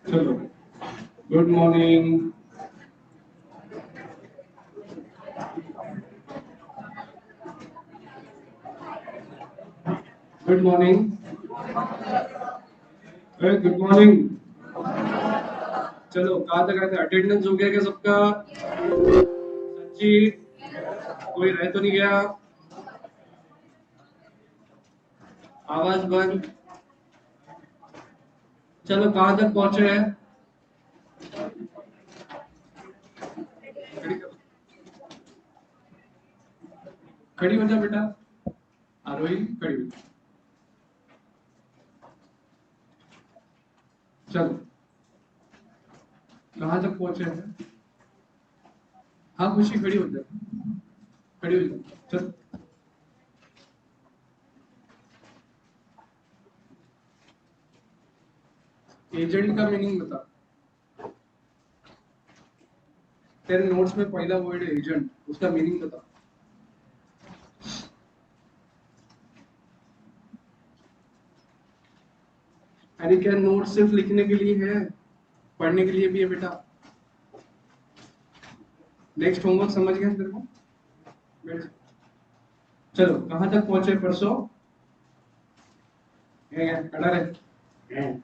चलो, good morning. Good morning. Good morning. चलो, कहाँ तक आए थे? अटेंडेंस हो गया क्या सबका? सच्ची? कोई रह तो नहीं गया? आवाज बंद। चलो, कहाँ तक पहुंचे हैं? खड़ी खड़ी हो जा बेटा। आरोही, खड़ी हो जा। चलो, कहाँ तक पहुंचे हैं? हाँ, खुशी खड़ी हो जा। खड़ी हो जा। चल। एजेंट का मीनिंग बता। तेरे नोट्स में पहला वर्ड है एजेंट, उसका मीनिंग बता। अरे क्या नोट सिर्फ लिखने के लिए है? पढ़ने के लिए भी है बेटा। नेक्स्ट होमवर्क समझ गया तेरे को? बैठ जा। चलो, कहाँ तक पहुंचे परसों? ये क्या खड़ा रहे?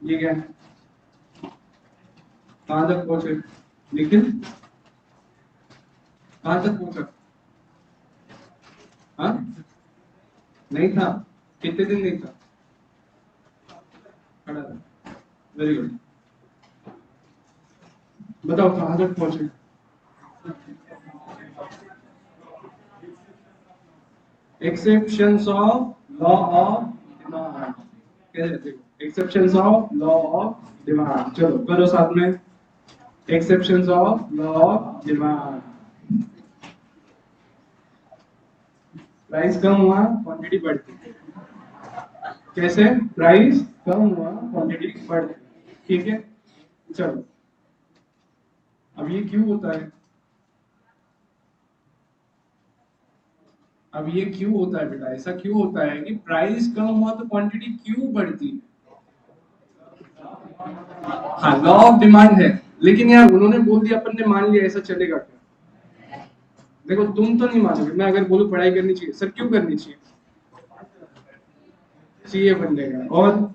ये क्या? कहाँ तक पहुंचे? निखिल, कहाँ तक पहुंचा? हाँ, नहीं था। कितने दिन नहीं था? खड़ा रहे। Very good. बताओ कहाँ तक पहुंचे? Exceptions of law of demand. कैसे देखो, exceptions of law of demand. चलो करो साथ में। Exceptions of law of demand. Price कम हुआ, क्वांटिटी बढ़ती। कैसे? प्राइस कम हुआ, क्वांटिटी बढ़ती। ठीक है। चलो, अब ये क्यों होता है? अब ये क्यों होता है बेटा? ऐसा क्यों होता है कि प्राइस कम हुआ तो क्वांटिटी क्यों बढ़ती है? हाँ, लॉ ऑफ डिमांड है। लेकिन यार उन्होंने बोल दिया, अपन ने मान लिया, ऐसा चलेगा क्या? देखो, तुम तो नहीं मानोगे। मैं अगर बोलूं पढ़ाई करनी चाहिए, सर क्यों करनी चाहिए? सीए बनने का। और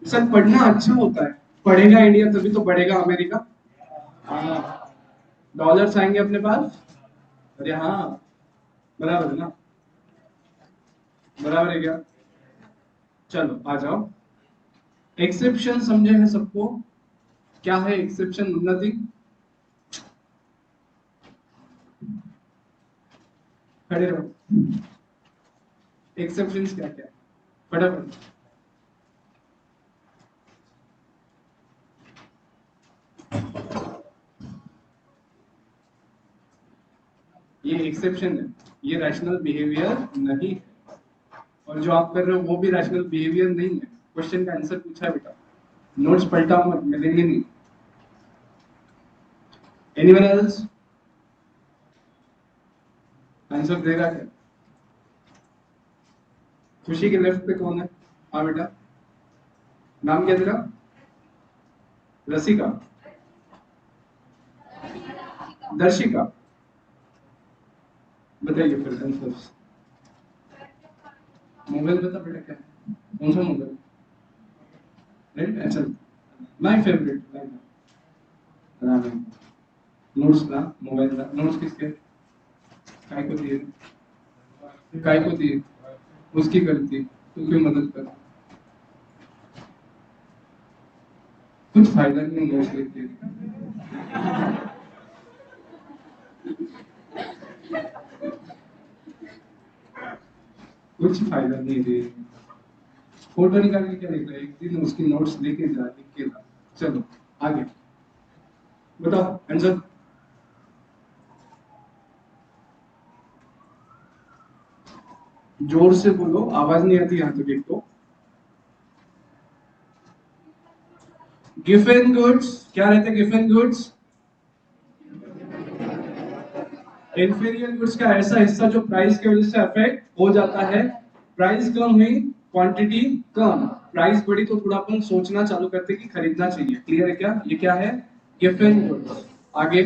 सर पढ़ना अच्छा होता है। पढ़ेगा इंडिया तभी तो बढ़ेगा अमेरिका। हाँ, डॉलर्स आएंगे अपने पास। अरे हाँ, बराबर है ना? बराबर है क्या? चलो आ जाओ। एक्सेप्शन समझे हैं सबको? क्या है एक्सेप्शन? उन्नति। खड़े रहो। एक्सेप्शंस क्या क्या है? फटाफट। ये एक्सेप्शन है, ये रैशनल बिहेवियर नहीं है। और जो आप कर रहे हो वो भी रैशनल बिहेवियर नहीं है। क्वेश्चन का आंसर पूछा है बेटा। नोट्स पलटा मत, मिलेंगे नहीं। Anyone else? आंसर देगा क्या? खुशी के लेफ्ट पे कौन है? हाँ बेटा। नाम क्या तेरा? रसिका? दर्शिका? बताइए फिर आंसर। मोबाइल बता बेटा क्या है? कौन सा मोबाइल? राइट, अच्छा। My favourite. नोट्स ना, मोबाइल ना, नोट्स किसके? काय को दिए? काय को दिए? उसकी गलती, तू क्यों मदद कर? कुछ फायदा नहीं नोट्स लिख के। कुछ फायदा नहीं दे। फोटो निकाल के क्या लिख रहा है? एक दिन उसकी नोट्स लेके जा, लिख के ला। चलो आगे बताओ आंसर। जोर से बोलो, आवाज नहीं आती यहाँ तक एक तो। गिवन गुड्स क्या रहते हैं? गिवन गुड्स इंफीरियर गुड्स का ऐसा हिस्सा जो प्राइस की वजह से अफेक्ट हो जाता है। प्राइस कम हुई, क्वांटिटी कम, प्राइस बढ़ी तो थोड़ा अपन सोचना चालू करते कि खरीदना चाहिए। क्लियर है क्या? ये क्या है? Given goods. आगे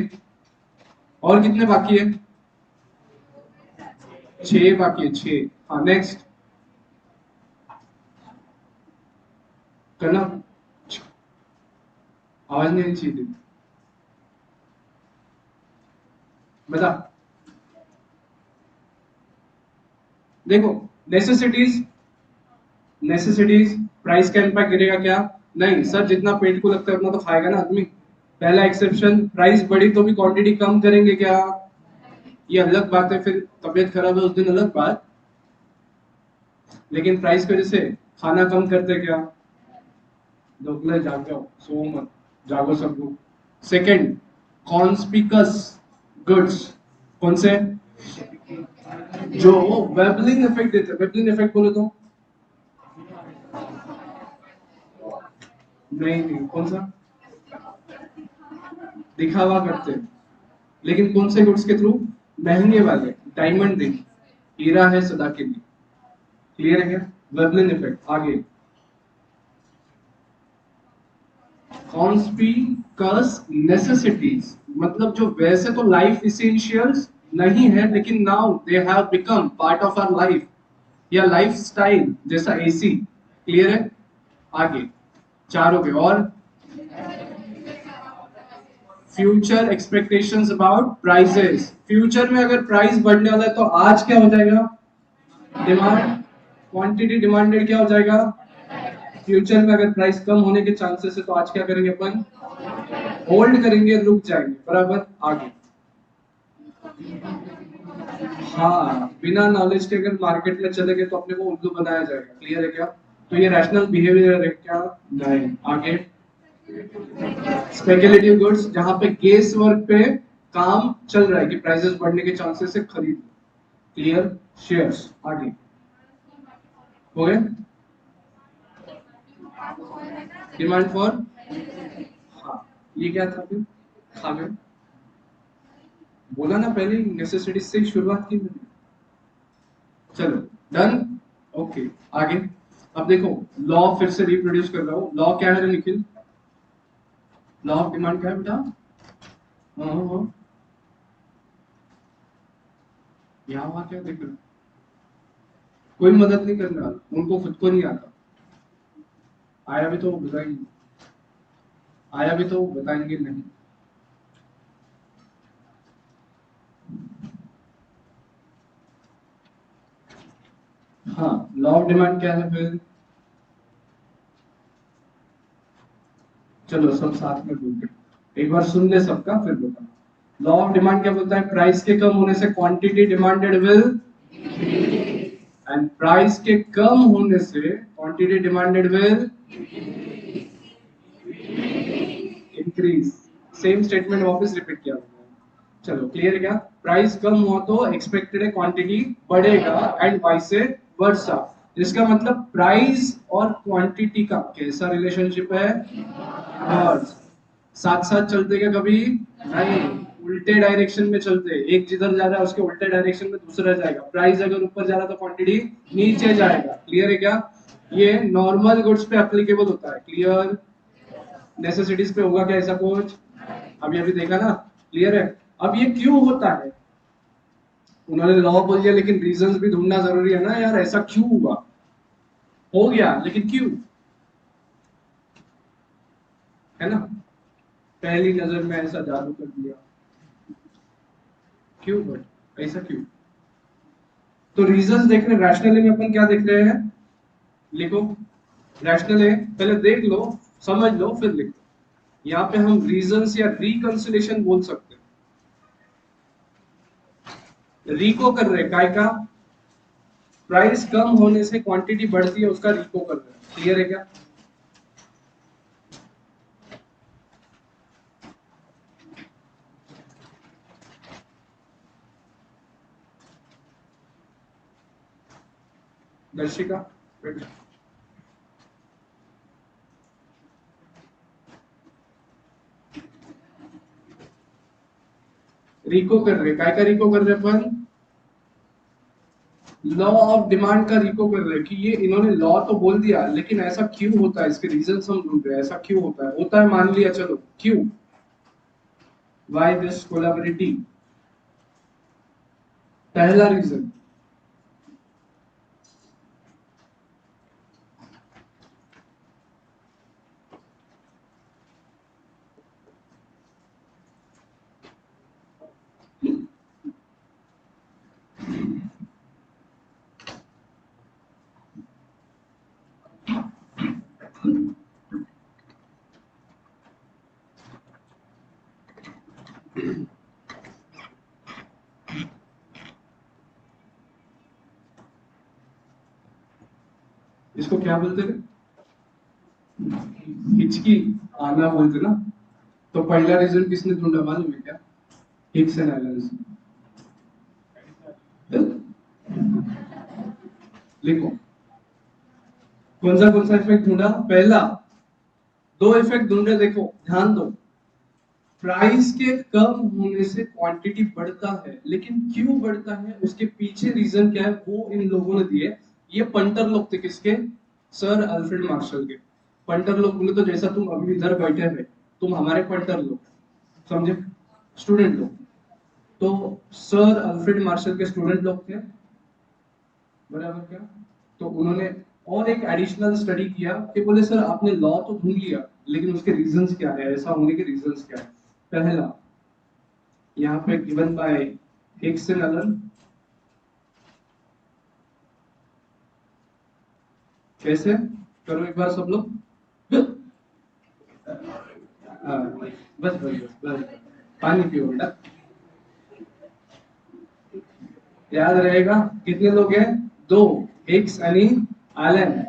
और कितने बाकी है? 6 बाकी है, 6। हाँ नेक्स्ट करना, आवाज नहीं चाहिए, बता। देखो नेसेसिटीज, नेसेसिटीज प्राइस का इम्पैक्ट गिरेगा क्या? नहीं सर, जितना पेट को लगता है उतना तो खाएगा ना आदमी। पहला एक्सेप्शन, प्राइस बढ़ी तो भी क्वांटिटी कम करेंगे क्या? ये अलग बात है, फिर तबीयत खराब है उस दिन अलग बात, लेकिन प्राइस की वजह से खाना कम करते क्या? दोगले जाग जाओ, सो मत, जागो सब लोग। सेकंड, कॉन्स्पिकस गुड्स, कौन से? जो वेबलिंग इफेक्ट देते हैं। वेबलिंग इफेक्ट बोले तो नहीं नहीं, कौन सा? दिखावा करते हैं, लेकिन कौन से गुड्स के थ्रू? महंगे वाले, डायमंड रिंग, हीरा है सदा के लिए। क्लियर है क्या? Veblen effect. आगे कॉन्स्पिकस नेसेसिटीज, मतलब जो वैसे तो लाइफ इसेंशियल्स नहीं है, लेकिन now they have become part of our life, या लाइफ स्टाइल, जैसा एसी। क्लियर है? आगे 4 हो गए। और future expectations about prices, future में अगर प्राइस बढ़ने वाला है तो आज क्या हो जाएगा? डिमांड, क्वांटिटी डिमांडेड क्या हो जाएगा? फ्यूचर में अगर प्राइस कम होने के चांसेस है तो आज क्या करेंगे अपन? होल्ड करेंगे, रुक जाएंगे। बराबर। आगे हाँ, बिना नॉलेज के अगर मार्केट में चले गए तो अपने को उल्लू बनाया जाएगा। क्लियर है क्या? तो ये रैशनल बिहेवियर है क्या? नहीं। आगे स्पेकुलेटिव गुड्स, जहां पे गेस वर्क पे काम चल रहा है कि प्राइसेस बढ़ने के चांसेस है, खरीद। क्लियर? शेयर्स। आगे हो गए। डिमांड फॉर, हाँ ये क्या था फिर? खा गए, बोला ना पहले ही नेसेसिटी से ही शुरुआत की मैंने। चलो डन। ओके आगे। अब देखो, लॉ फिर से रिप्रोड्यूस कर रहा हूं। लॉ क्या है निखिल? लॉ ऑफ डिमांड क्या है बेटा? हाँ हाँ हाँ। यहाँ वहां क्या देख रहे हो? कोई मदद नहीं करने वाला, उनको खुद को नहीं आता। आया भी तो बताएंगे, आया भी तो बताएंगे नहीं। हाँ, लॉ ऑफ डिमांड क्या है फिर? चलो सब साथ में बोलते, एक बार सुन ले सबका फिर बता। लॉ ऑफ डिमांड क्या बोलता है? प्राइस के कम होने से quantity demanded will, and price के कम होने से quantity demanded will increase. Same statement वापस रिपीट किया। चलो क्लियर है क्या? प्राइस कम हुआ तो एक्सपेक्टेड है क्वांटिटी बढ़ेगा, एंड वाइस वर्सा। जिसका मतलब प्राइस और क्वांटिटी का कैसा रिलेशनशिप है? इनवर्स। साथ साथ चलते क्या कभी? नहीं, उल्टे डायरेक्शन में चलते। एक जिधर जा रहा है उसके उल्टे डायरेक्शन में दूसरा जाएगा। प्राइस अगर ऊपर जा रहा तो क्वांटिटी नीचे जाएगा। क्लियर है क्या? ये नॉर्मल गुड्स पे एप्लीकेबल होता है। क्लियर? नेसेसिटीज पे होगा क्या ऐसा कुछ? अभी अभी देखा ना। क्लियर है? अब ये क्यों होता है? उन्होंने लॉ बोल दिया, लेकिन रीजंस भी ढूंढना जरूरी है ना यार, ऐसा क्यों हुआ? हो गया, लेकिन क्यों? है ना? पहली नजर में ऐसा जादू कर दिया, क्यों? बट ऐसा क्यों? तो रीजंस देख रहे, रैशनली में अपन क्या देख रहे हैं? लिखो, रैशनल है पहले देख लो, समझ लो, फिर लिखो। यहाँ पे हम रीजंस या रिकंसिलेशन बोल सकते हैं। रिको कर रहे काय का? प्राइस कम होने से क्वांटिटी बढ़ती है, उसका रिको कर रहे हैं। क्लियर है क्या? दर्शिका बेटा, रिको कर रहे, काय का रिको कर रहे अपन? लॉ ऑफ डिमांड का रिको कर रहे हैं कि ये इन्होंने लॉ तो बोल दिया, लेकिन ऐसा क्यों होता है, इसके रीजन हम ढूंढ रहे हैं, ऐसा क्यों होता है मान लिया, चलो क्यों, व्हाई दिस कोलैबोरेटिव। पहला रीजन, इसको क्या बोलते थे, हिचकी आना बोलते ना। तो पहला रीजन किसने ढूंढा मालूम है क्या, हिग्स एंड एलन्स। लिखो कौन सा इफेक्ट ढूंढा, पहला, दो इफेक्ट ढूंढे, देखो ध्यान दो। प्राइस के कम होने से क्वांटिटी बढ़ता है, लेकिन क्यों बढ़ता है, उसके पीछे रीजन क्या है, वो इन लोगों ने दिए। ये पंटर लोग थे, किसके, सर अल्फ्रेड मार्शल के। पंटर लोग बोले तो जैसा तुम अभी इधर बैठे हैं, तुम हमारे पंटर लोग, समझे, स्टूडेंट लोग। तो सर अल्फ्रेड मार्शल के स्टूडेंट लोग थे, बराबर क्या। तो उन्होंने और एक एडिशनल स्टडी किया कि बोले सर आपने लॉ तो ढूंढ लिया, लेकिन उसके रीजंस क्या है, ऐसा होने के रीजंस क्या है। पहला, यहाँ पे given by Hicks and Allen, कैसे, करो एक बार सब लोग। हाँ, बस पानी पियो बेटा, याद रहेगा। कितने लोग हैं, दो, हिग्स यानी एलन।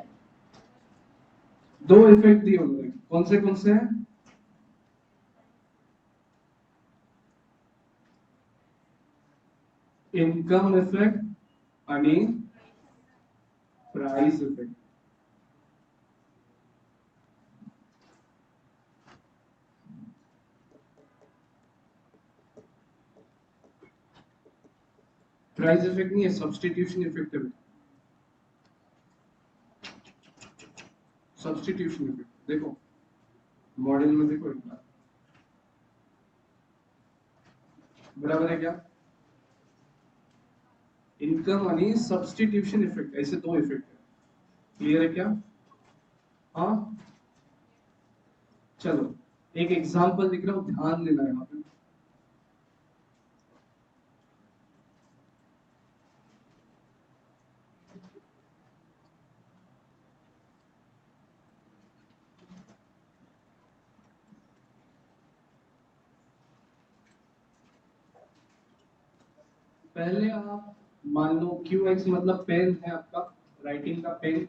दो इफेक्ट दिए उन्होंने, कौन से हैं, इनकम इफेक्ट आणि प्राइस इफेक्ट। प्राइस इफेक्ट नहीं है, सब्स्टिट्यूशन इफेक्ट है। सब्स्टिट्यूशन इफेक्ट देखो, मॉडल में देखो एक बार, बराबर है क्या, इनकम आणि सब्स्टिट्यूशन इफेक्ट, ऐसे दो इफेक्ट है। क्लियर है क्या, हाँ। चलो एक एग्जांपल लिख रहा हूं, ध्यान देना यहाँ पे। पहले आप मान लो क्यू एक्स मतलब पेन है आपका, राइटिंग का पेन,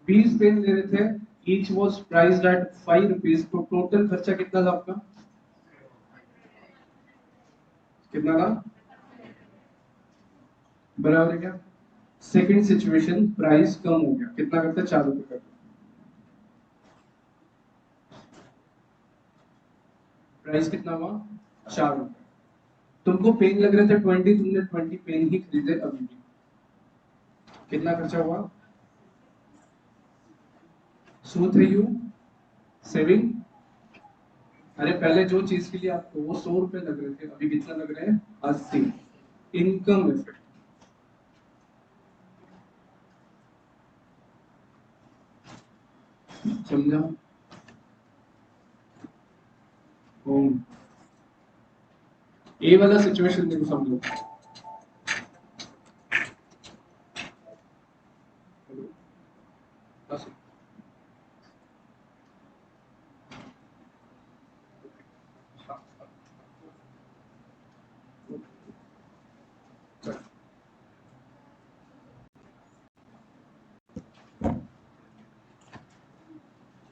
20 पेन ले रहे थे, each was priced eight 5 rupees, तो टोटल खर्चा कितना था आपका, कितना था, बराबर है क्या। सेकंड सिचुएशन, प्राइस कम हो गया, कितना करता है, 4 रुपए करता, प्राइस कितना हुआ, 4 रुपए। तुमको पेन लग रहे थे 20, तुमने 20 पेन ही खरीदे अभी भी, कितना खर्चा हुआ, सूद है यू, सेविंग। अरे पहले जो चीज के लिए आपको वो 100 रुपए लग रहे थे, अभी कितना लग रहे हैं, 80। इनकम इफेक्ट, समझा, ए वाला सिचुएशन देखो सब लोग, बस।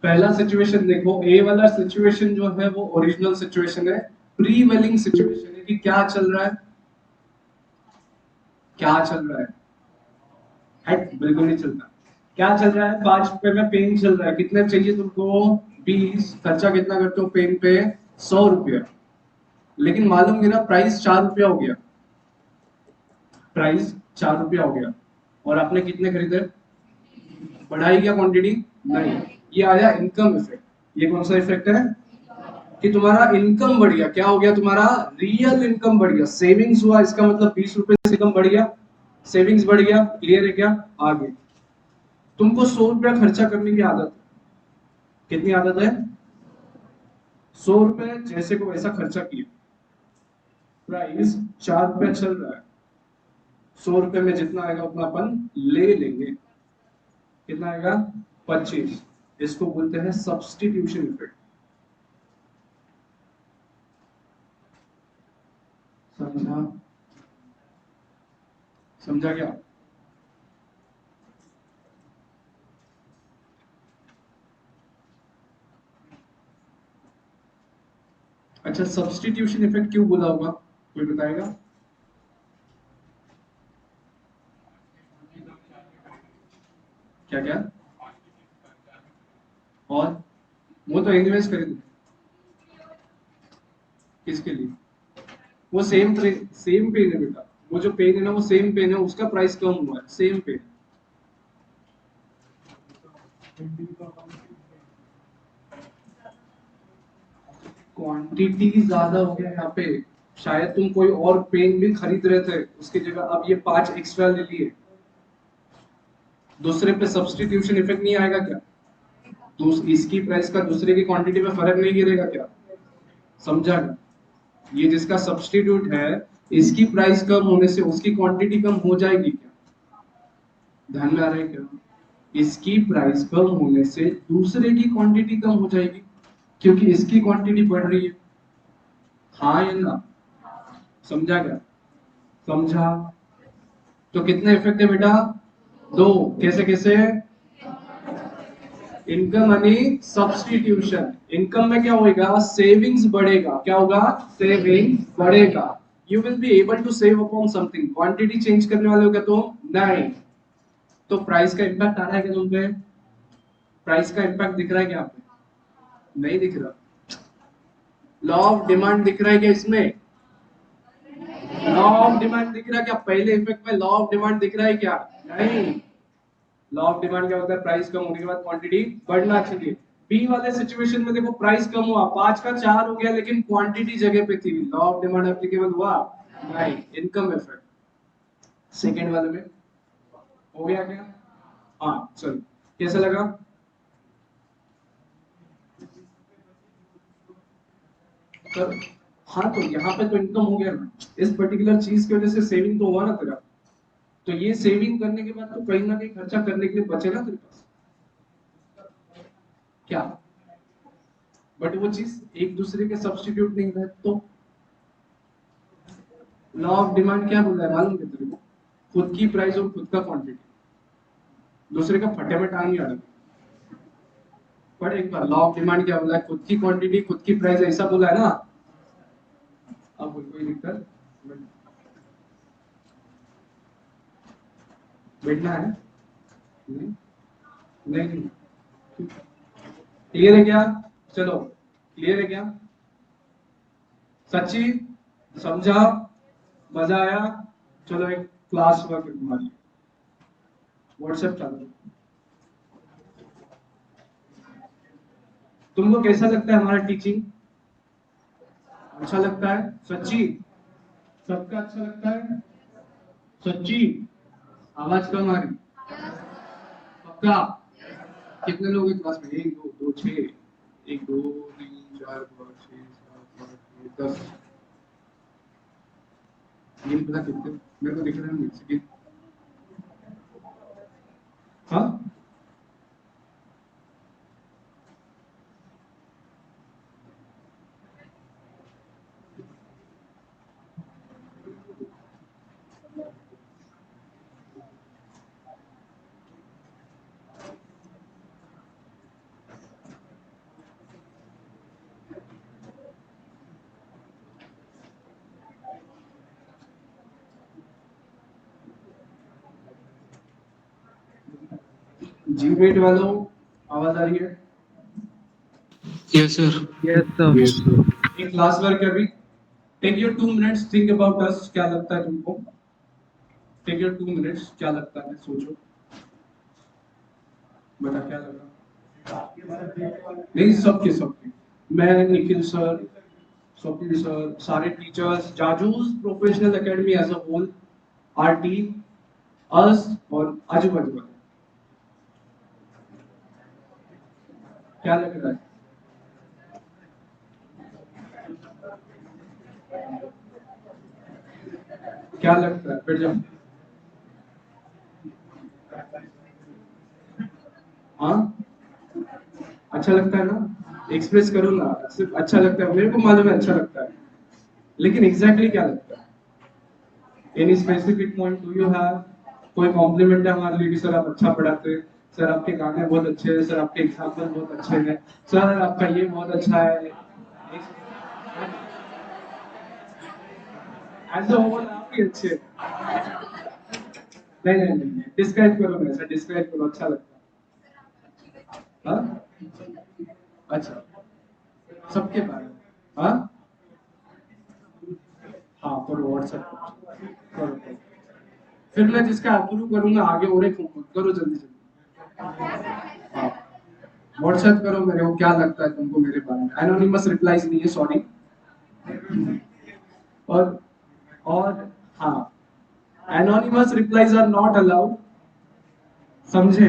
पहला सिचुएशन देखो, ए वाला सिचुएशन जो है वो ओरिजिनल सिचुएशन है, प्रीवेलिंग सिचुएशन है कि क्या चल रहा है, क्या चल रहा है, बिल्कुल नहीं चलता। क्या चल रहा है, 5 रुपए में पेन चल रहा है, कितने चाहिए तुमको, 20, खर्चा कितना करते हो पेन पे, 100 रुपया। लेकिन मालूम गिरा प्राइस 4 रुपया हो गया, प्राइस 4 रुपया हो गया। और आपने कितने खरीदे? बढ़ाई क्या क्वांटिटी? नहीं। ये आया इनकम इफेक्ट। ये कौन सा इफेक्ट है? कि तुम्हारा इनकम बढ़ गया। क्या हो गया? तुम्हारा रियल इनकम बढ़ गया, सेविंग्स हुआ। इसका मतलब 20 रुपए से कम बढ़ गया, सेविंग्स बढ़ गया। क्लियर है क्या? आगे तुमको 100 रुपया खर्चा करने की आदत है। कितनी आदत है? 100 रुपए जैसे को वैसा खर्चा किया। प्राइस 4 रुपए चल रहा है, 100 रुपए में जितना आएगा उतना अपन ले लेंगे। कितना आएगा? 25। इसको बोलते हैं सब्स्टिट्यूशन इफेक्ट। समझा? समझा क्या? अच्छा, सब्स्टिट्यूशन इफेक्ट क्यों बोला होगा? कोई बताएगा? क्या क्या? और वो तो इन्वेस्ट करेंगे। किसके लिए? वो सेम पेन है बेटा। वो जो पेन है ना, वो सेम पेन है, उसका प्राइस कम हुआ है। Same pen. क्वांटिटी ज्यादा हो गया यहाँ पे। शायद तुम कोई और पेन भी खरीद रहे थे, उसकी जगह अब ये 5 एक्स्ट्रा ले लिए। दूसरे पे सब्स्टिट्यूशन इफेक्ट नहीं आएगा क्या? इसकी प्राइस का दूसरे की क्वांटिटी में फर्क नहीं गिरेगा क्या? समझा क्या? ये जिसका सब्स्टिट्यूट है, इसकी प्राइस कम होने से उसकी क्वांटिटी कम हो जाएगी क्या? ध्यान में आ रहा है क्या? इसकी प्राइस कम होने से दूसरे की क्वांटिटी कम हो जाएगी, क्योंकि इसकी क्वांटिटी बढ़ रही है। हाँ या ना? समझा क्या? समझा? तो कितने इफेक्ट है बेटा? दो। कैसे कैसे? इनकम यानी सब्स्टिट्यूशन। इनकम में क्या होगा? सेविंग्स बढ़ेगा। क्या होगा? सेविंग बढ़ेगा। You will be able to save upon something. Quantity change करने वाले हो क्या तुम? नहीं। तो प्राइस का इम्पैक्ट आ रहा है क्या तुम पे? प्राइस का इम्पैक्ट दिख रहा है क्या आप पे? नहीं दिख रहा। लॉ ऑफ डिमांड दिख रहा है क्या इसमें? लॉ ऑफ डिमांड दिख रहा है क्या? पहले इफेक्ट में लॉ ऑफ डिमांड दिख रहा है क्या? नहीं। लॉ ऑफ डिमांड क्या होता है? प्राइस कम होने के बाद क्वांटिटी बढ़ना चाहिए। बी वाले सिचुएशन में देखो, प्राइस कम हुआ, 5 का 4 हो गया, लेकिन क्वांटिटी जगह पे थी। लॉ ऑफ डिमांड एप्लीकेबल हुआ? नहीं। Income effect. सेकेंड वाले में हो गया क्या? हाँ चलो, कैसा लगा? सर हाँ, तो यहाँ पे तो इनकम हो गया ना, इस पर्टिकुलर चीज की वजह से सेविंग तो हुआ ना तेरा। तो ये सेविंग करने के बाद तो कहीं ना कहीं खर्चा करने के लिए बचे ना तेरे पास। क्या? बट वो चीज एक दूसरे के सब्स्टिट्यूट नहीं है। तो लॉ ऑफ डिमांड क्या बोल रहा है मालूम है तेरे को? खुद की प्राइस और खुद का क्वांटिटी, दूसरे का फटे में टांग नहीं अड़क। पर एक बार, लॉ ऑफ डिमांड क्या बोला है? खुद की क्वांटिटी खुद की प्राइस, ऐसा बोला है ना। अब कोई दिक्कत? बैठना है? नहीं नहीं नहीं। क्लियर है क्या? चलो, क्लियर है क्या? सच्ची? समझा? मजा आया? चलो एक क्लास वर्क है तुम्हारी, व्हाट्सएप चालू। तुमको कैसा लगता है हमारा टीचिंग? अच्छा लगता है? सच्ची? सबका अच्छा लगता है? सच्ची? आवाज कम आ रही? पक्का? कितने लोग हैं क्लास में? एक दो दो छह, एक दो तीन चार पाँच छह सात आठ नौ 10। ये पता कितने मेरे को दिख रहा है मुझसे? हाँ। जी वेट वालों, आवाज आ रही है? Yes, sir. Yes, sir. Yes, sir. एक क्लास वर्क है अभी। Take your 2 minutes, think about us. क्या लगता है तुमको? टेक योर 2 मिनट्स, क्या लगता है सोचो, बता क्या लगा। नहीं, सबके सबके, मैं, निखिल सर, स्वप्निल सर, सारे teachers, Jajoo's professional academy as a whole, our team, us और आजू बाजू वाले, क्या लग रहा है? क्या लगता है फिर जब, हाँ अच्छा लगता है ना, एक्सप्रेस करो ना, सिर्फ अच्छा लगता है, मेरे को मालूम है अच्छा लगता है, लेकिन एग्जैक्टली क्या लगता है? Any specific point do you have? कोई कॉम्प्लीमेंट है हमारे लिए कि सर आप अच्छा पढ़ाते हैं, सर आपके गाने बहुत अच्छे हैं, सर आपके एग्जाम्पल बहुत अच्छे हैं, सर आपका ये बहुत अच्छा है, एज अ होल आप ही अच्छे हैं। नहीं नहीं नहीं, डिस्क्राइब करो, ना सर डिस्क्राइब करो, अच्छा लगता है, हाँ अच्छा, सबके बारे में, हाँ हाँ करो व्हाट्सएप करो करो। फिर मैं जिसका अप्रूव करूंगा आगे और एक होमवर्क करो जल्दी जल्दी, हाँ व्हाट्सएप करो मेरे को, क्या लगता है तुमको मेरे बारे में, एनोनिमस रिप्लाईज नहीं है, सॉरी। और और हाँ, anonymous replies are not allowed, समझे?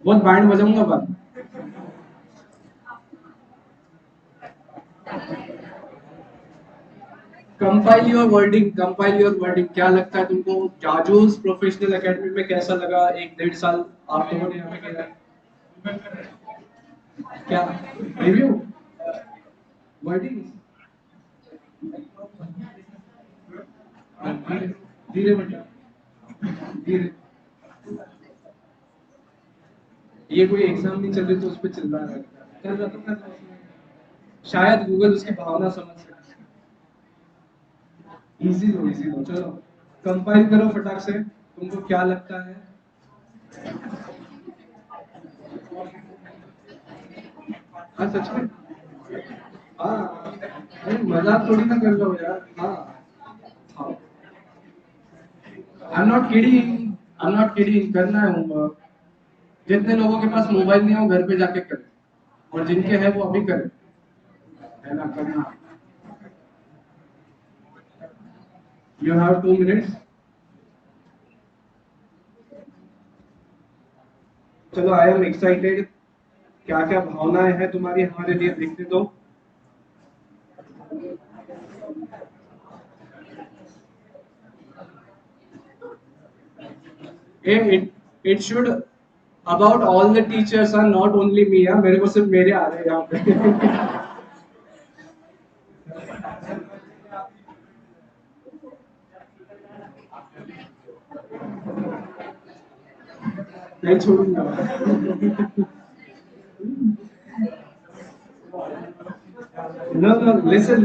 बहुत बैंड बजाऊंगा बाद में। कंपाइल योर वर्डिंग, क्या लगता है तुमको जाजूस प्रोफेशनल एकेडमी में कैसा लगा, 1 1.5 साल आप लोगों ने यहाँ पे किया, क्या रिव्यू, वर्डिंग, धीरे धीरे बेटा, धीरे, ये कोई एग्जाम नहीं चल रही तो उस पर चिल्ला रहा है, चल रहा तो कर रहा उसमें। शायद गूगल उसकी भावना समझ सके। इजी लो चलो, कंपाइल करो फटाक से, तुमको क्या लगता है? हाँ सच में, हाँ अरे मजाक थोड़ी ना कर लो यार, हाँ हाँ, आई एम नॉट किडिंग, करना है होमवर्क, जितने लोगों के पास मोबाइल नहीं है वो घर पे जाके करें, और जिनके हैं वो अभी करें, है ना, करना। यू हैव 2 मिनट्स, चलो आई एम एक्साइटेड, क्या क्या भावनाएं हैं तुम्हारी हमारे लिए, देखने दो। It should about all the teachers are not only me, मेरे को सिर्फ मेरे आ रहे हैं यहाँ पे। नहीं छोड़ूंगा। No, no, listen.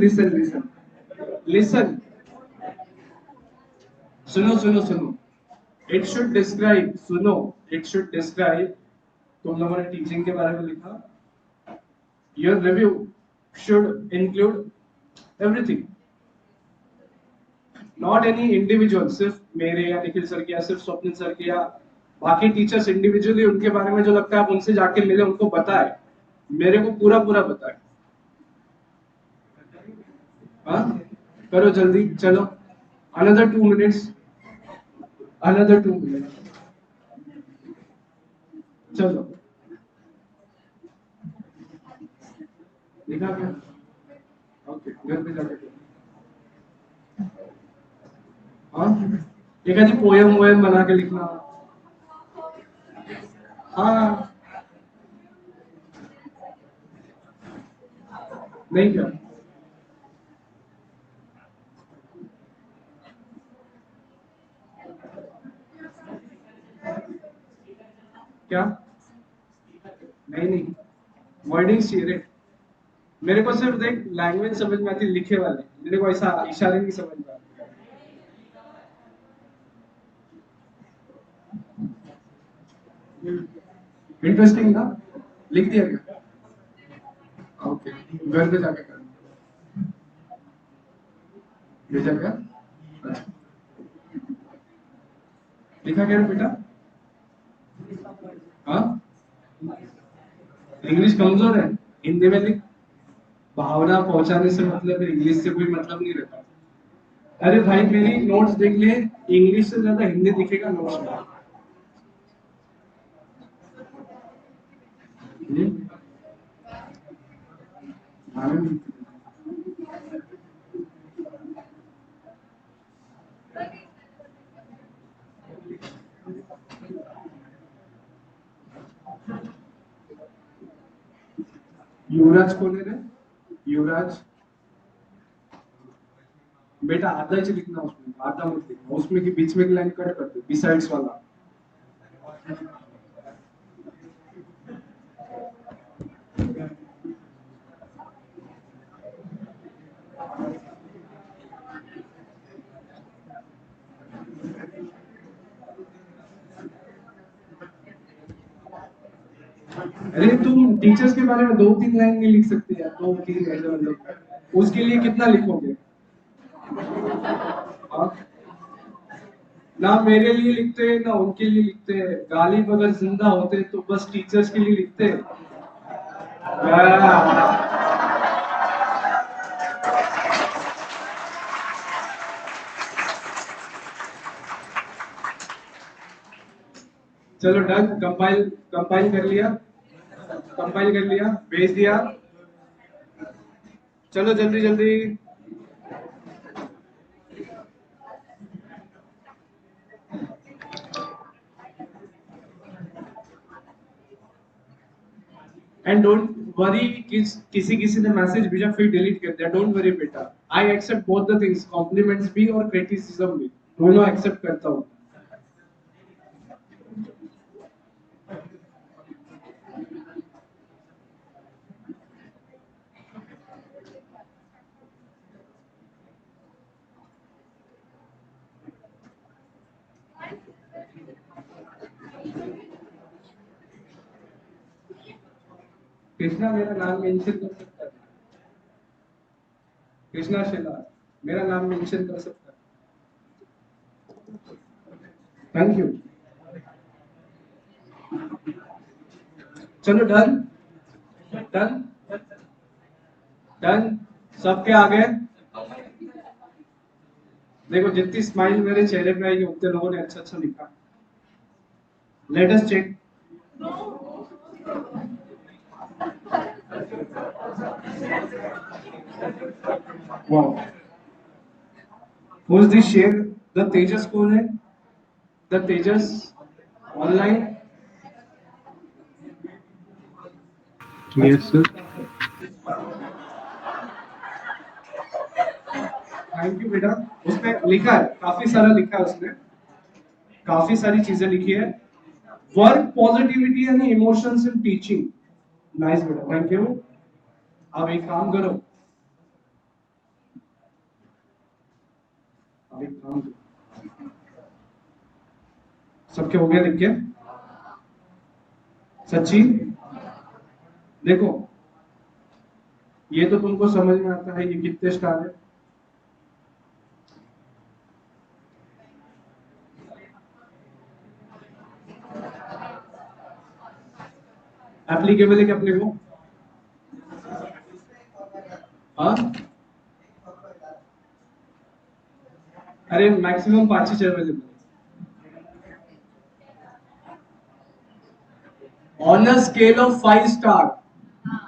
सुनो, इट शुड डिस्क्राइब, सुनो, इट शुड डिस्क्राइब, तुम लोगों ने टीचिंग के बारे में लिखा, your review should include everything, not any individual, सिर्फ मेरे या निखिल सर की या सिर्फ स्वप्निल सर की या बाकी टीचर्स इंडिविजुअली उनके बारे में जो लगता है आप उनसे जाके मिले, उनको बताए, मेरे को पूरा पूरा बताए, हाँ करो जल्दी चलो, अनदर 2 मिनट्स, अनदर 2 मिनट्स, चलो लिखा क्या, ओके घर पे जाके करो। हाँ एक आधी पोयम वोयम बना के लिखना, हाँ नहीं क्या, क्या, नहीं वर्डिंग चाहिए रे, मेरे को सिर्फ देख लैंग्वेज समझ में आती, लिखे वाले मेरे को ऐसा इशारे नहीं समझ में आते। इंटरेस्टिंग ना, लिख दिया क्या, ओके घर पे जाके कर, भेजा क्या, अच्छा लिखा क्या है बेटा? हाँ, इंग्लिश कमजोर है, हिंदी में लिख। भावना पहुंचाने से मतलब है, इंग्लिश से कोई मतलब नहीं रहता। अरे भाई मेरी नोट्स देख ले, इंग्लिश से ज्यादा हिंदी दिखेगा नोट्स में। हम्म? हाँ, युवराज कौन है रे? युवराज बेटा आधा ही लिखना उसमें, आधा मत लिखना उसमें, कि बीच में की लाइन कट कर दो, बिसाइड्स वाला। अरे तुम टीचर्स के बारे में दो तीन लाइन नहीं लिख सकते यार, दो तीन ऐसे मतलब उसके लिए कितना लिखोगे? हाँ? ना मेरे लिए लिखते ना उनके लिए लिखते, गालिब अगर जिंदा होते तो बस टीचर्स के लिए लिखते। हाँ। चलो डन, कंपाइल, कंपाइल कर लिया, कंपाइल कर लिया, भेज दिया। चलो जल्दी जल्दी। एंड डोंट वरी, किसी किसी ने मैसेज भेजा फिर डिलीट कर दिया, डोंट वरी बेटा। I accept both the things, compliments भी और क्रिटिसिज्म भी, दोनों एक्सेप्ट करता हूँ। कृष्णा मेरा नाम मेंशन कर सकता है, कृष्णा शिला मेरा नाम मेंशन कर सकता है। Thank you. चलो डन, डन, डन, सबके आगे। देखो जितनी स्माइल मेरे चेहरे पे आएगी उतने लोगों ने अच्छा अच्छा लिखा। Let us check. Wow, who is this शेर? द तेजस कौन है? The Tejas online? Yes, sir. Thank you बेटा। उसमें लिखा है, काफी सारा लिखा है उसमें, काफी सारी चीजें लिखी है। Work positivity and emotions in teaching. Nice बेटा, थैंक यू। अब एक काम करो, अब एक काम करो, सबके हो गया लिख के? सच्ची? देखो, ये तो तुमको समझ में आता है ये कितने स्टार है। एप्लीकेबल है क्या अपने को? हाँ, अरे maximum 5 he available. On a scale of 5 star,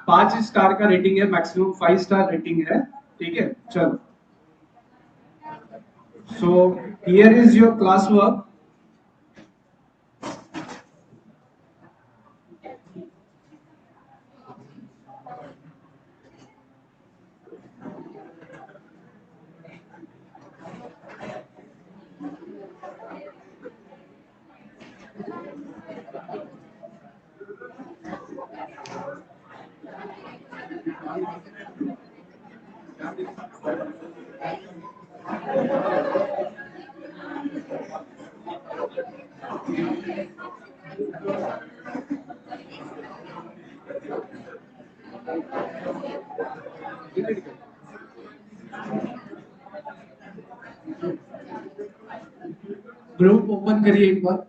5 star का रेटिंग है, मैक्सिमम 5 स्टार रेटिंग है। ठीक है, चलो। So here is your class work. Group open करिए एक बार।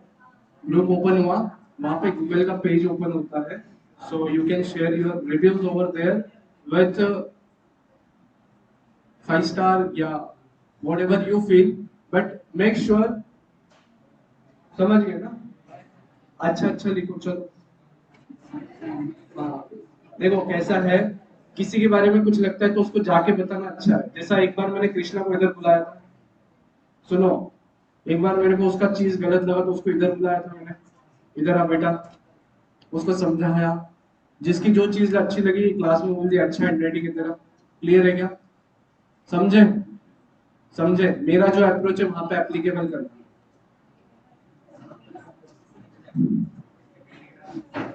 ग्रुप ओपन हुआ, वहां पे गूगल का पेज ओपन होता है, so you can share your reviews over there with 5 star या whatever you feel, but make sure, समझ गए ना? अच्छा अच्छा लिखो चलो। हाँ, देखो कैसा है, किसी के बारे में कुछ लगता है तो उसको जाके बताना अच्छा है। जैसा एक बार मैंने कृष्णा को इधर बुलाया था, सुनो, एक बार मेरे को उसका चीज गलत लगा तो उसको इधर बुलाया था मैंने, इधर आ बेटा, उसको समझाया, जिसकी जो चीज अच्छी लगी क्लास में बोल दिया अच्छा हैंडराइटिंग की तरह। क्लियर है क्या? समझे? समझे मेरा जो अप्रोच है वहां पे एप्लीकेबल करना।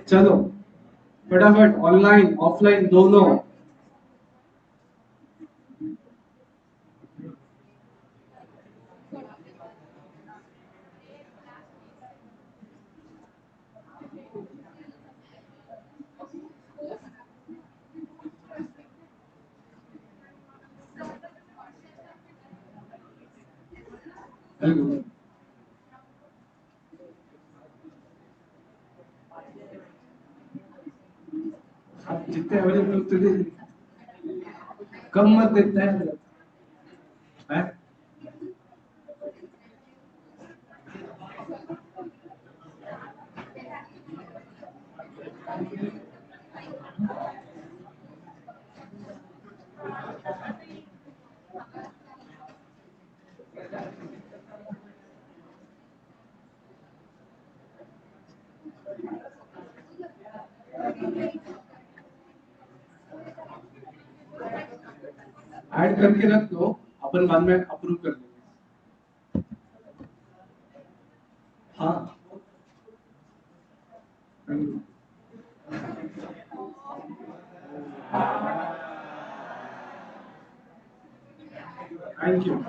चलो फटाफट, ऑनलाइन ऑफलाइन दोनों। जितने अवेलेबल तुझे कम मत देता है? ऐड करके रख दो, अपन बाद में अप्रूव कर लेंगे। हाँ, थैंक यू।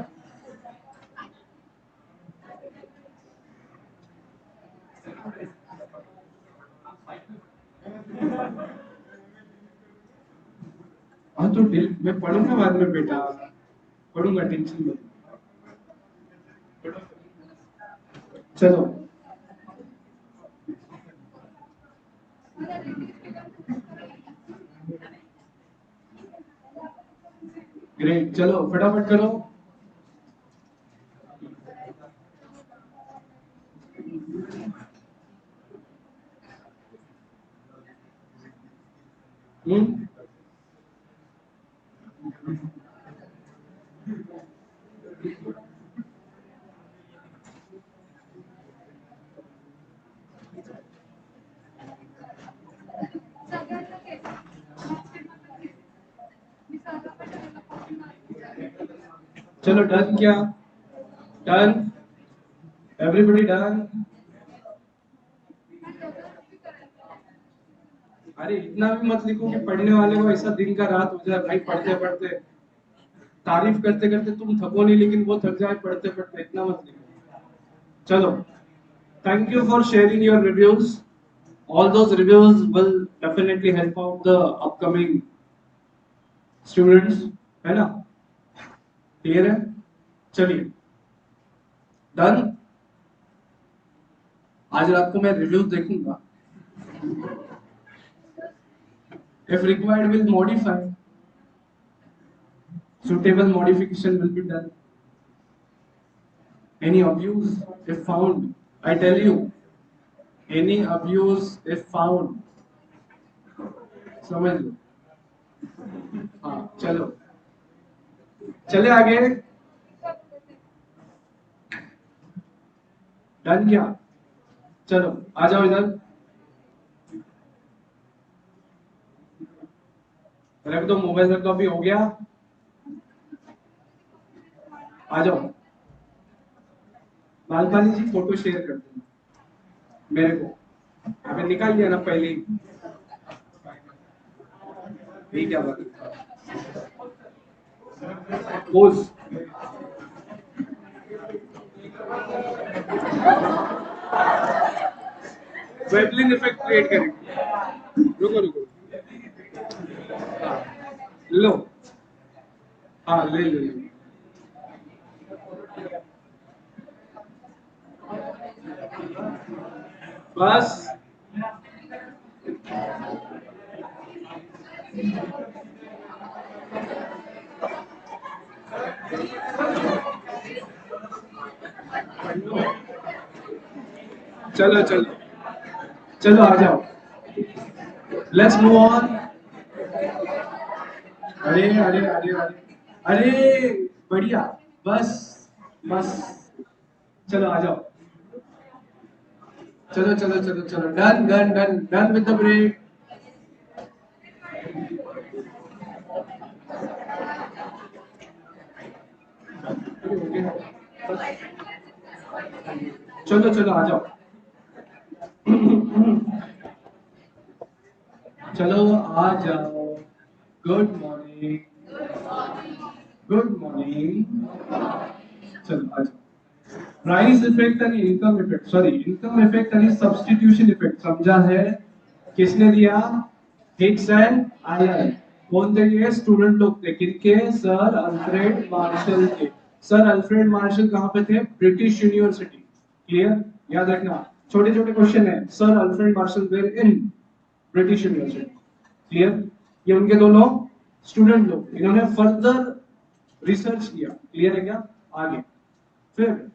हाँ तो मैं पढ़ूंगा बाद में बेटा, पढ़ूंगा, टेंशन मत। चलो ग्रेट, चलो फटाफट करो। हम्म, चलो डन क्या? Done, everybody done? अरे इतना भी मत लिखो कि पढ़ने वाले को ऐसा दिन का रात हो जाए भाई, पढ़ते पढ़ते, तारीफ करते करते तुम थको नहीं लेकिन वो थक जाए पढ़ते पढ़ते, इतना मत लिखो। चलो, thank you for sharing your reviews. All those reviews will definitely help out the upcoming students, है ना? क्लियर है? चलिए डन। आज रात को मैं रिव्यूज देखूंगा, if required will modify, suitable modification will be done. Any abuse if found, I tell you, any abuse if found, समझ लो। हाँ चलो, चले आगे। डन क्या? चलो आ जाओ इधर, रख दो मोबाइल, रख दो, अभी हो गया। आ जाओ, मालपानी जी फोटो शेयर कर देना मेरे को, अभी निकाल लिया ना पहले ही, यही क्या बात है? पोज, वेबलिन इफेक्ट क्रिएट करेंगे। रुको रुको, हाँ लो, हाँ ले ले ले। बस चलो चलो चलो आ जाओ, लेट्स मूव ऑन। अरे अरे अरे अरे अरे बढ़िया, बस बस, चलो आ जाओ, चलो चलो चलो चलो, done done done done with the break. चलो चलो आ जाओ, चलो आ जाओ, गुड मॉर्निंग, गुड मॉर्निंग, चलो आ जाओ। Price effect and income effect, sorry income effect and substitution effect समझा है? किसने दिया? Hicks and Allen. कौन थे ये? स्टूडेंट लोग थे। किनके? सर अल्फ्रेड मार्शल के। सर अल्फ्रेड मार्शल कहां पे थे? British university. क्लियर? याद रखना, छोटे छोटे क्वेश्चन है। Sir Alfred Marshall were in British university. Clear? ये उनके दोनों स्टूडेंट लोग, इन्होंने फर्दर रिसर्च किया। क्लियर है क्या? आगे फिर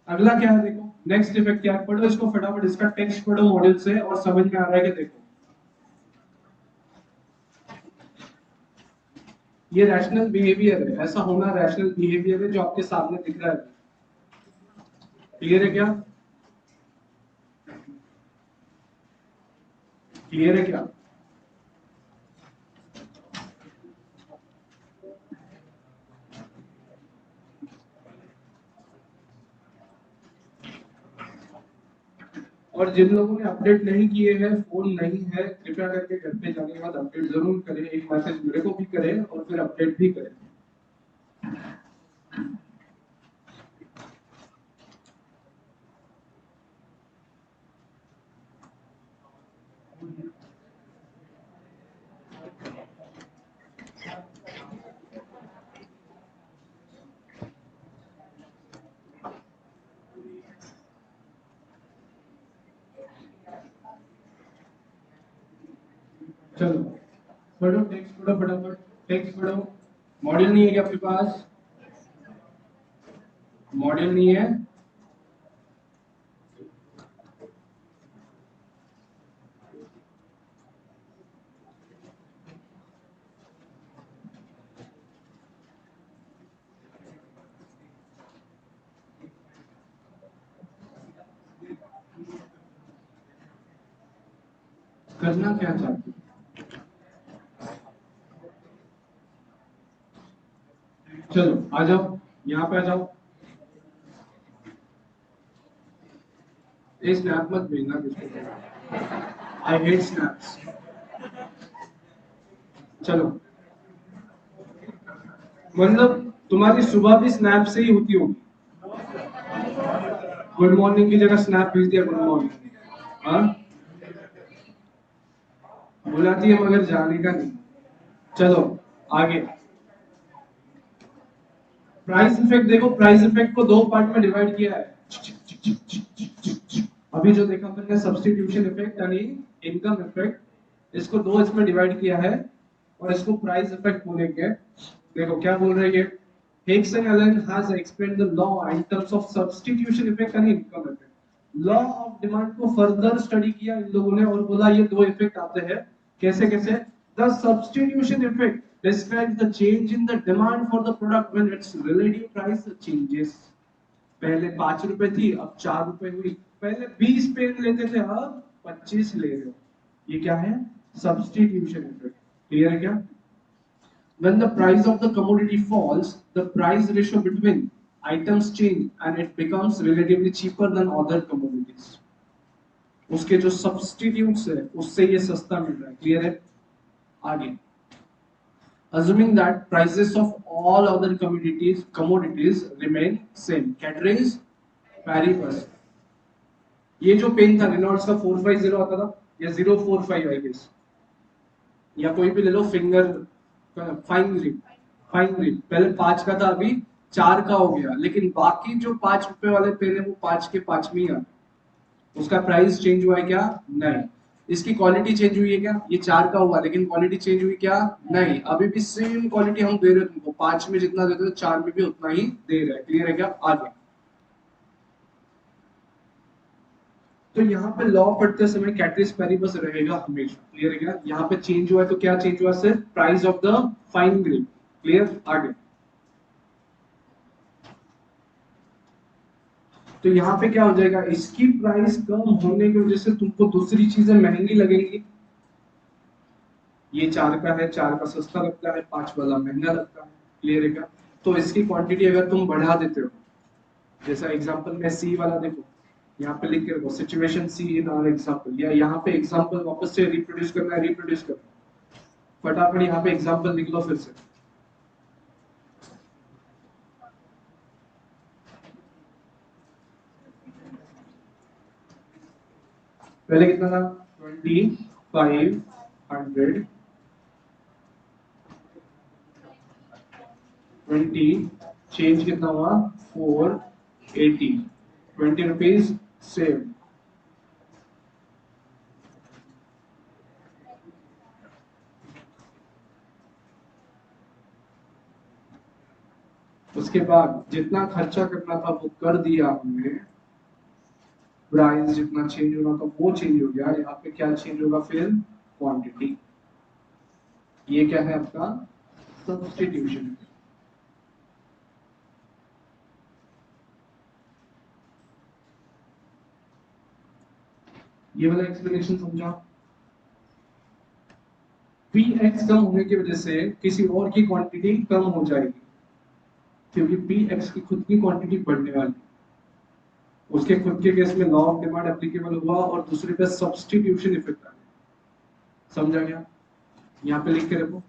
अगला क्या है देखो, नेक्स्ट इफेक्ट क्या है, पढ़ो इसको फटाफट, इसका टेक्स्ट पढ़ो मॉडल से और समझ में आ रहा है कि देखो ये रैशनल बिहेवियर है, ऐसा होना रैशनल बिहेवियर है जो आपके सामने दिख रहा है। क्लियर है क्या? क्लियर है क्या? और जिन लोगों ने अपडेट नहीं किए हैं, फोन नहीं है, कृपया करके घर पे जाने के बाद अपडेट जरूर करें। एक मैसेज मेरे को भी करें और फिर अपडेट भी करें। चलो पढ़ो, टेक्स्ट पढ़ो फटाफट, टेक्स्ट पढ़ो। मॉडल नहीं है क्या आपके पास? मॉडल नहीं है? करना क्या चाहते हो? चलो आ जाओ, यहाँ पे आ जाओ। ये स्नैप मत भेजना किसको, आई हेट स्नैप्स। चलो, मतलब तुम्हारी सुबह भी स्नैप से ही होती होगी। गुड मॉर्निंग की जगह स्नैप भेज दिया गुड मॉर्निंग। हाँ, बुलाती है मगर जाने का नहीं। चलो आगे, प्राइस इफेक्ट देखो, प्राइस इफेक्ट को दो पार्ट में डिवाइड किया है। अभी जो देखा अपन ने सब्स्टिट्यूशन इफेक्ट यानी इनकम इफेक्ट, इसको दो इसमें डिवाइड किया है और इसको प्राइस इफेक्ट बोलेंगे। देखो क्या बोल रही है, Higgs and Allen has explained the law in terms of substitution effect and income effect. Law of demand को फर्दर स्टडी किया इन लोगों ने और बोला ये दो इफेक्ट आते हैं। कैसे कैसे? The substitution effect describes the change in the demand for the product when its relative price changes. पहले 5 रुपए थी, अब 4 रुपए हुई। पहले 20 पेन लेते थे, अब 25 ले रहे हो। ये क्या है? Substitution effect. क्लियर है क्या? When the price of the commodity falls, the price ratio between items change and it becomes relatively cheaper than other commodities. उसके जो सब्स्टिट्यूट्स है उससे ये सस्ता मिल रहा है। क्लियर है? आगे, assuming that prices of all other commodities remain same, ceteris paribus. ये जो पेन था रेनॉल्ड्स का 450 आता था या 045 आई गेस, या कोई भी ले लो, finger fine grip, fine grip पहले 5 का था, अभी 4 का हो गया, लेकिन बाकी जो 5 रुपए वाले पेन है वो 5 के 5 में ही आते। उसका प्राइस चेंज हुआ है क्या? नहीं। इसकी क्वालिटी चेंज हुई है क्या? ये 4 का हुआ लेकिन क्वालिटी चेंज हुई क्या? नहीं। अभी भी सेम क्वालिटी हम दे रहे हैं तुमको, 5 में जितना देते थे 4 में भी उतना ही दे रहे हैं। क्लियर है क्या? आगे तो यहाँ पे लॉ पढ़ते समय कैटरिस पेरिबस रहेगा हमेशा। क्लियर है क्या? यहाँ पे चेंज हुआ है तो क्या चेंज हुआ? सिर्फ price of the fine grain. Clear? आगे तो यहाँ पे क्या हो जाएगा? इसकी प्राइस कम होने की वजह से तुमको दूसरी चीजें महंगी लगेंगी। ये 4 का है, 4 का सस्ता लगता है, 5 वाला महंगा लगता है। क्लियर है क्या? तो इसकी क्वांटिटी अगर तुम बढ़ा देते हो, जैसा एग्जांपल में सी वाला देखो, यहाँ पे लिख के रखो situation see in our example, या यहाँ पे एग्जांपल वापस से रिप्रोड्यूस करना है, रिप्रोड्यूस करना। फटाफट यहाँ पे एग्जांपल लिख लो फिर से। पहले कितना था? 2500, 20 चेंज कितना हुआ? 480, 20 रुपीज सेव। उसके बाद जितना खर्चा करना था वो कर दिया हमने, प्राइस जितना चेंज होना था वो चेंज हो गया। यहाँ पे क्या चेंज होगा फिर? क्वांटिटी। ये क्या है आपका? सब्स्टिट्यूशन। ये वाला एक्सप्लेनेशन समझा? पी एक्स कम होने की वजह से किसी और की क्वांटिटी कम हो जाएगी, क्योंकि पी एक्स की खुद की क्वांटिटी बढ़ने वाली। उसके खुद के केस में लॉ ऑफ डिमांड एप्लीकेबल हुआ और दूसरे पे सब्स्टिट्यूशन इफेक्ट आ गया। समझा गया? यहाँ पे लिख के रखो।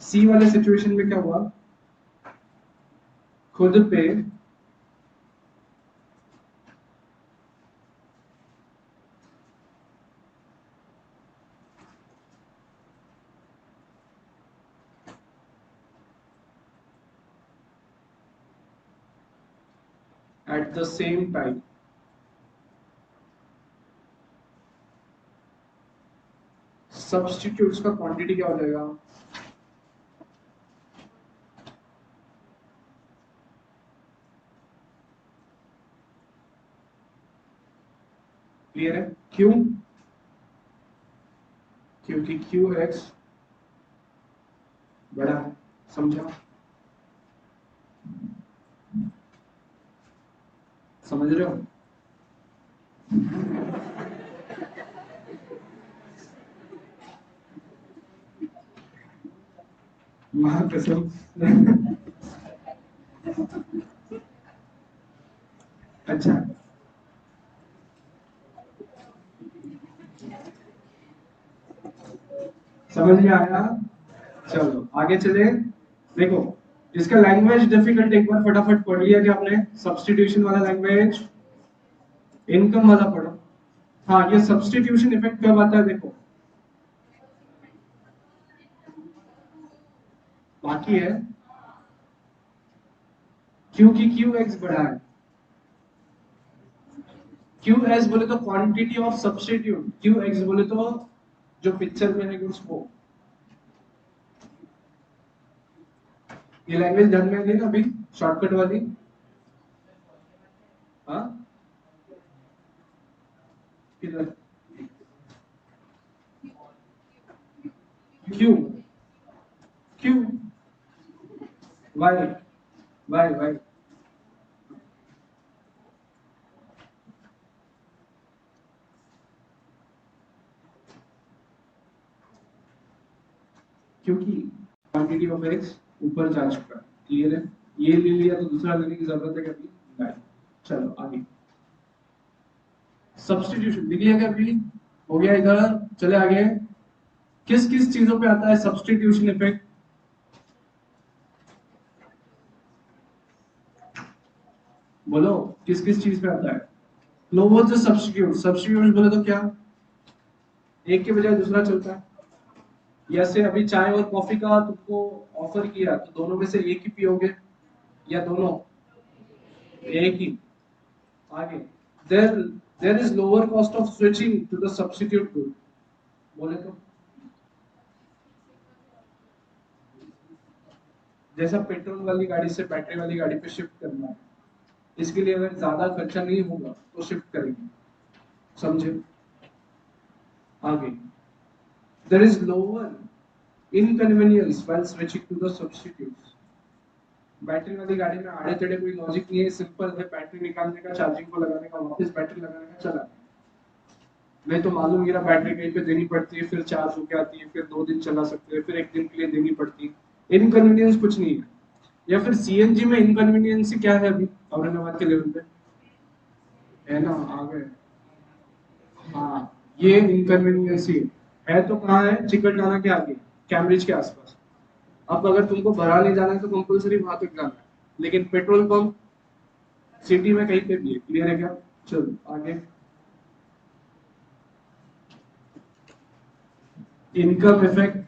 सी वाले सिचुएशन में क्या हुआ? खुद पे at the same time substitutes का क्वांटिटी क्या हो जाएगा? क्लियर है? क्यों? क्योंकि क्यू एक्स बड़ा है। समझा? समझ रहे हो? महाकसम। अच्छा, समझ में आया? चलो आगे चले। देखो, इसका लैंग्वेज डिफिकल्ट एक बार फटाफट पढ़ लिया क्या आपने? सब्स्टिट्यूशन वाला लैंग्वेज, इनकम वाला पढ़ो। हाँ, ये सब्स्टिट्यूशन इफेक्ट कब आता है देखो। बाकी है क्योंकि क्यू एक्स बढ़ा है। क्यू एस बोले तो quantity of substitute, Q x बोले तो जो पिक्चर में है उसको। ये लैंग्वेज ध्यान में आ गई ना अभी, शॉर्टकट वाली? हाँ, किधर? Q, Q, Y, Y, Y. क्योंकि क्वांटिटी ऑफ एक्स ऊपर जा चुका है। क्लियर है? ये ले लिया तो दूसरा लेने की जरूरत है कभी नहीं। चलो आगे। सब्स्टिट्यूशन लिख लिया क्या अभी? हो गया इधर। चले आगे। किस किस चीजों पे आता है सब्स्टिट्यूशन इफेक्ट? बोलो, किस किस चीज पे आता है? क्लोज सब्स्टिट्यूट, सब्स्टिट्यूट बोले तो क्या? एक के बजाय दूसरा चलता है। जैसे अभी चाय और कॉफी का तुमको ऑफर किया तो दोनों में से एक ही पियोगे या दोनों? एक ही। आगे, देर There is lower cost of switching to the substitute good. बोले तो जैसा पेट्रोल वाली गाड़ी से बैटरी वाली गाड़ी पे शिफ्ट करना है, इसके लिए अगर ज्यादा खर्चा नहीं होगा तो शिफ्ट करेंगे, समझे? आगे, there is lower inconvenience while switching to the substitutes. Battery वाली गाड़ी में आड़े टेढ़े कोई लॉजिक नहीं है, सिंपल है, बैटरी निकालने का, चार्जिंग को लगाने का, वापस बैटरी लगाने का, चला। नहीं तो मालूम गिरा बैटरी कहीं पे देनी पड़ती है, फिर चार्ज होके आती है, फिर 2 दिन चला सकते हैं, फिर 1 दिन के लिए देनी पड़ती है। इनकन्वीनियंस कुछ नहीं है। या फिर सीएनजी में इनकन्वीनियंस क्या है अभी औरंगाबाद के लेवल पे? है ना, आ गए। हाँ, ये इनकन्वीनियंस ही है। तो कहाँ है? चिकलठाना के आगे, कैम्ब्रिज के आसपास। अब अगर तुमको भराने जाना है तो कंपलसरी वहां तक जाना है, लेकिन पेट्रोल पंप सिटी में कहीं पे भी है। क्लियर है क्या? चलो आगे। Income effect.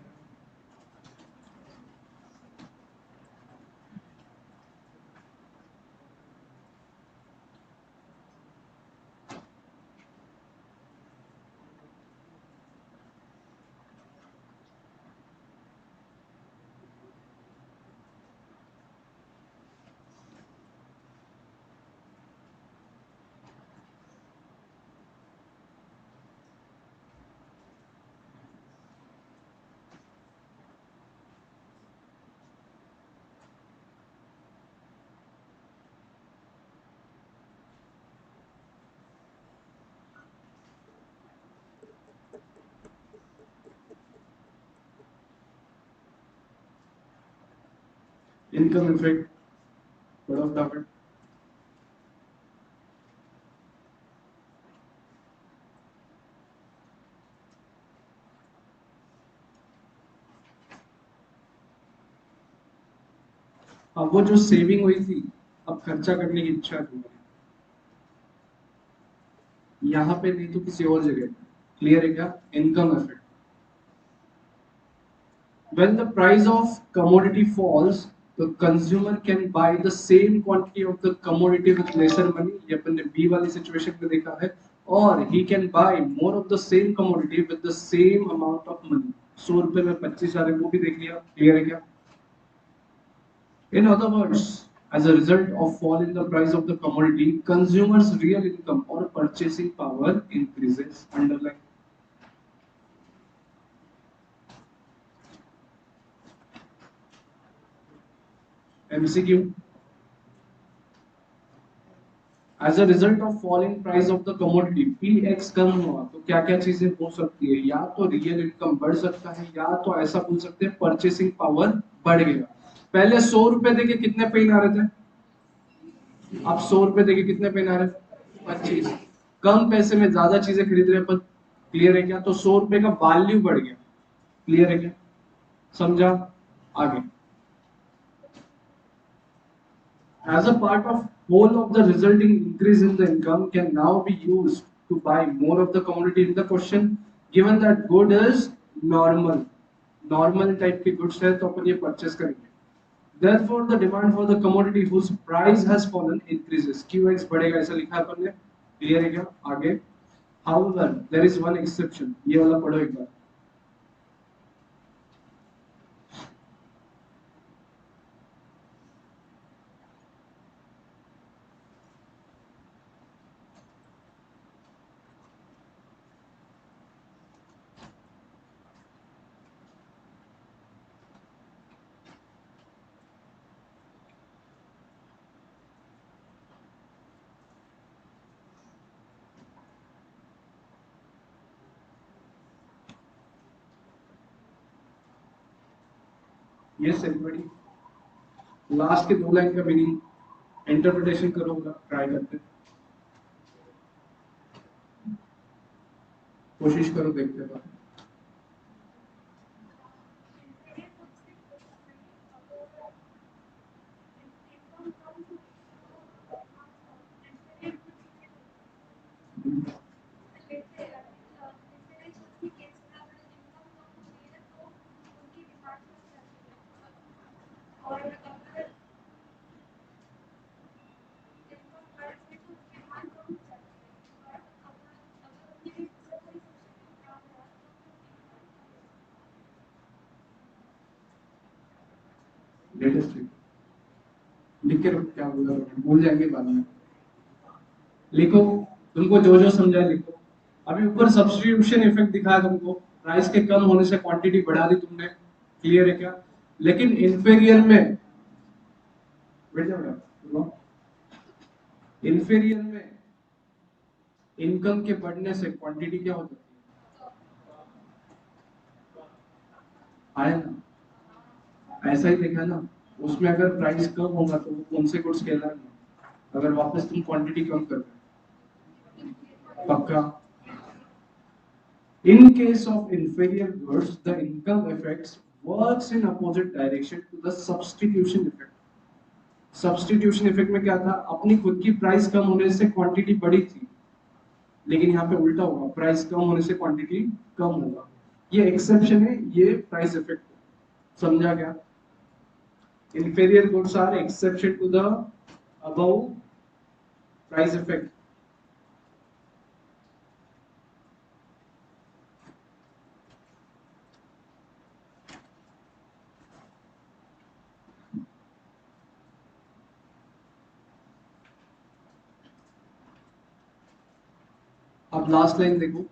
इनकम इफेक्ट, बड़ा फटाफट। अब वो जो सेविंग हुई थी, अब खर्चा करने की इच्छा नहीं है, यहाँ पे नहीं तो किसी और जगह। क्लियर है क्या? Income effect. When the price of commodity falls, the consumer can buy the same quantity of the commodity with lesser money. ये अपन ने B वाली सिचुएशन में देखा है। और he can buy more of the same commodity with the same amount of money. 100 रुपए में 25 आ रहे, वो भी देख लिया। क्लियर है क्या? In other words, as a result of fall in the price of the commodity, consumers' real income or purchasing power increases. Underline. MCQ. As a result of falling price of the commodity, P X कम हुआ तो क्या क्या चीजें हो सकती है? या तो रियल इनकम बढ़ सकता है, या तो ऐसा बोल सकते हैं परचेसिंग पावर बढ़ गया। पहले 100 रुपए देके कितने पेन आ रहे थे? अब 100 रुपए देके कितने पेन आ रहे? 25। कम पैसे में ज्यादा चीजें खरीद रहे अपन। क्लियर है क्या? तो 100 रुपए का वैल्यू बढ़ गया। क्लियर है क्या? समझा? आगे, as a part of whole of the resulting increase in the income can now be used to buy more of the commodity in the question, given that good is normal type के goods है तो अपन ये purchase करेंगे। Therefore the demand for the commodity whose price has fallen increases, QX बढ़ेगा, ऐसा लिखा है अपन ने। क्लियर है क्या? आगे, however there is one exception, ये वाला पढ़ो एक बार। Yes everybody, लास्ट के 2 लाइन का मीनिंग इंटरप्रिटेशन करूंगा, ट्राई करते हैं, कोशिश करो, देखते हैं। लेटेस्ट लिख के रखो, क्या बोला भूल जाएंगे बाद में। लिखो, तुमको जो जो समझा है लिखो। अभी ऊपर सब्स्टिट्यूशन इफेक्ट दिखाया तुमको, प्राइस के कम होने से क्वांटिटी बढ़ा दी तुमने, क्लियर है क्या? लेकिन इंफीरियर में, बैठ जाओ बेटा, इंफीरियर में इनकम के बढ़ने से क्वांटिटी क्या हो जाती है? आया ना, ऐसा ही देखा ना। उसमें अगर प्राइस कम होगा तो वो कौन से गुड्स कहलाएंगे अगर वापस तुम क्वांटिटी कम कर दो? पक्का। In case of inferior goods, the income effects works in opposite direction to the substitution effect. Substitution effect में क्या था? अपनी खुद की प्राइस कम होने से क्वांटिटी बढ़ी थी, लेकिन यहाँ पे उल्टा होगा, प्राइस कम होने से क्वांटिटी कम होगा। ये एक्सेप्शन है, ये प्राइस इफेक्ट। समझा क्या? Inferior goods are exception to the above price effect. अब लास्ट लाइन देखो,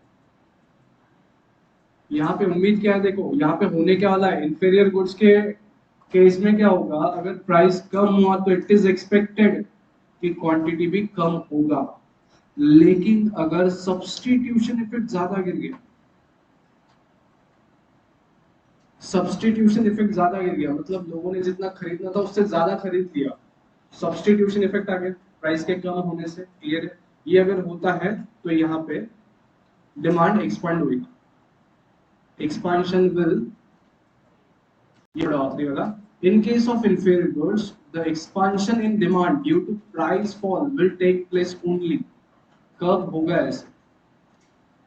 यहाँ पे उम्मीद क्या है? देखो यहाँ पे होने क्या वाला है, इंफीरियर गुड्स के केस में क्या होगा, अगर प्राइस कम हुआ तो इट इज एक्सपेक्टेड कि क्वांटिटी भी कम होगा। लेकिन अगर सब्स्टिट्यूशन इफेक्ट ज्यादा गिर गया, सब्स्टिट्यूशन इफेक्ट ज्यादा गिर गया मतलब लोगों ने जितना खरीदना था उससे ज्यादा खरीद लिया, सब्स्टिट्यूशन इफेक्ट आ गया प्राइस के कम होने से, क्लियर है? ये अगर होता है तो यहाँ पे डिमांड एक्सपांड हुई, एक्सपांशन विल, ये बड़ा आखिरी वाला, in case of inferior goods the expansion in demand due to price fall will take place only, कब होगा ऐसे?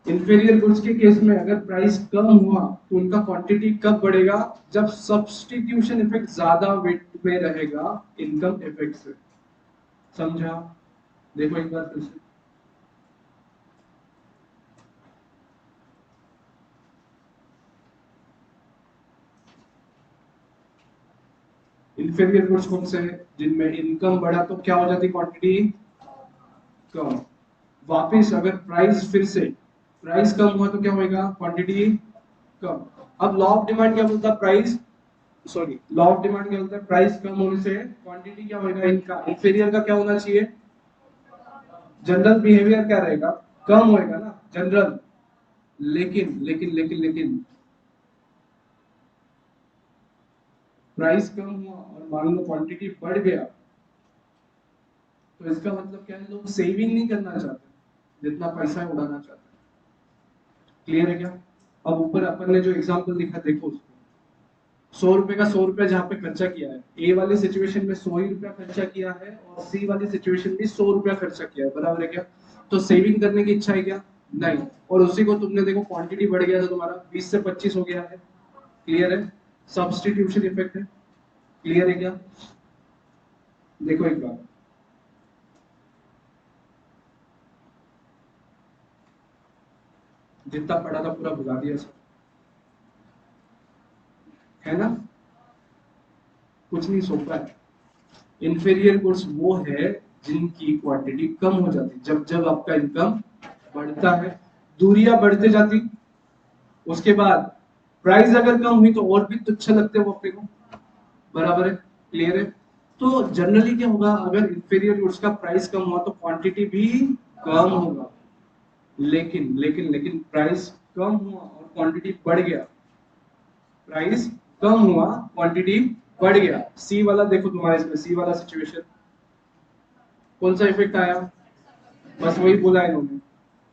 इंफीरियर गुड्स के केस में अगर प्राइस कम हुआ तो उनका क्वांटिटी कब बढ़ेगा? जब सब्स्टिट्यूशन इफेक्ट ज्यादा वेट में रहेगा इनकम इफेक्ट से। समझा? देखो एक बार फिर से, इंफीरियर गुड्स कौन से हैं? जिनमें इनकम बढ़ा तो क्या हो जाती क्वांटिटी कम। वापिस अगर प्राइस फिर से, प्राइस कम हुआ तो क्या होगा? क्वांटिटी कम। अब लॉ ऑफ डिमांड क्या बोलता है? Price, sorry, law of demand क्या बोलता है? प्राइस कम होने से क्वांटिटी क्या होगा? इनका इंफीरियर का क्या होना चाहिए? जनरल बिहेवियर क्या रहेगा? कम होएगा ना जनरल। लेकिन प्राइस कम हुआ और मान लो क्वांटिटी बढ़ गया, तो इसका मतलब क्या है? लोग सेविंग नहीं करना चाहते, जितना पैसा है उड़ाना चाहते हैं। क्लियर है क्या? अब ऊपर अपन ने जो एग्जांपल लिखा देखो उसको, 100 रुपए का 100 रुपया जहाँ पे खर्चा किया है, ए वाली सिचुएशन में 100 ही रुपया खर्चा किया है और सी वाली सिचुएशन में 100 रुपया खर्चा किया है, बराबर है क्या? तो सेविंग करने की इच्छा है क्या? नहीं। और उसी को तुमने देखो क्वांटिटी बढ़ गया था तुम्हारा, 20 से 25 हो गया है, क्लियर है? सब्स्टिट्यूशन इफेक्ट है, क्लियर है क्या? देखो एक बार, जितना पढ़ा था पूरा भुला दिया सब, है ना? कुछ नहीं सोचा है। इंफीरियर गुड्स वो है जिनकी क्वांटिटी कम हो जाती, जब जब आपका इनकम बढ़ता है, दूरियां बढ़ते जाती, उसके बाद प्राइस अगर कम हुई तो और भी तुच्छ लगते हैं वो अपने को, बराबर है? क्लियर है? तो जनरली क्या होगा, अगर इंफीरियर गुड्स का प्राइस कम हुआ तो क्वांटिटी भी कम होगा। लेकिन प्राइस कम हुआ और क्वांटिटी बढ़ गया, प्राइस कम हुआ क्वांटिटी बढ़ गया, सी वाला देखो तुम्हारे इसमें, सी वाला सिचुएशन कौन सा इफेक्ट आया? बस वही बोला इन्होंने,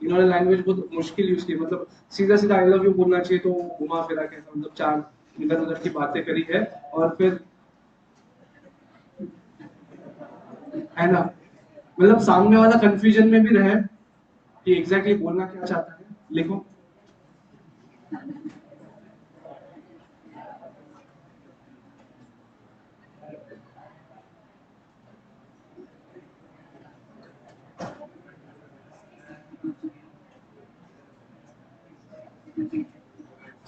इन्होंने लैंग्वेज बहुत मुश्किल यूज की, मतलब सीधा सीधा आई लव यू बोलना चाहिए तो घुमा फिरा के मतलब चार इधर उधर की बातें करी है, और फिर, है ना, मतलब सामने वाला कंफ्यूजन में भी रहे कि एग्जैक्टली बोलना क्या चाहता है। लिखो,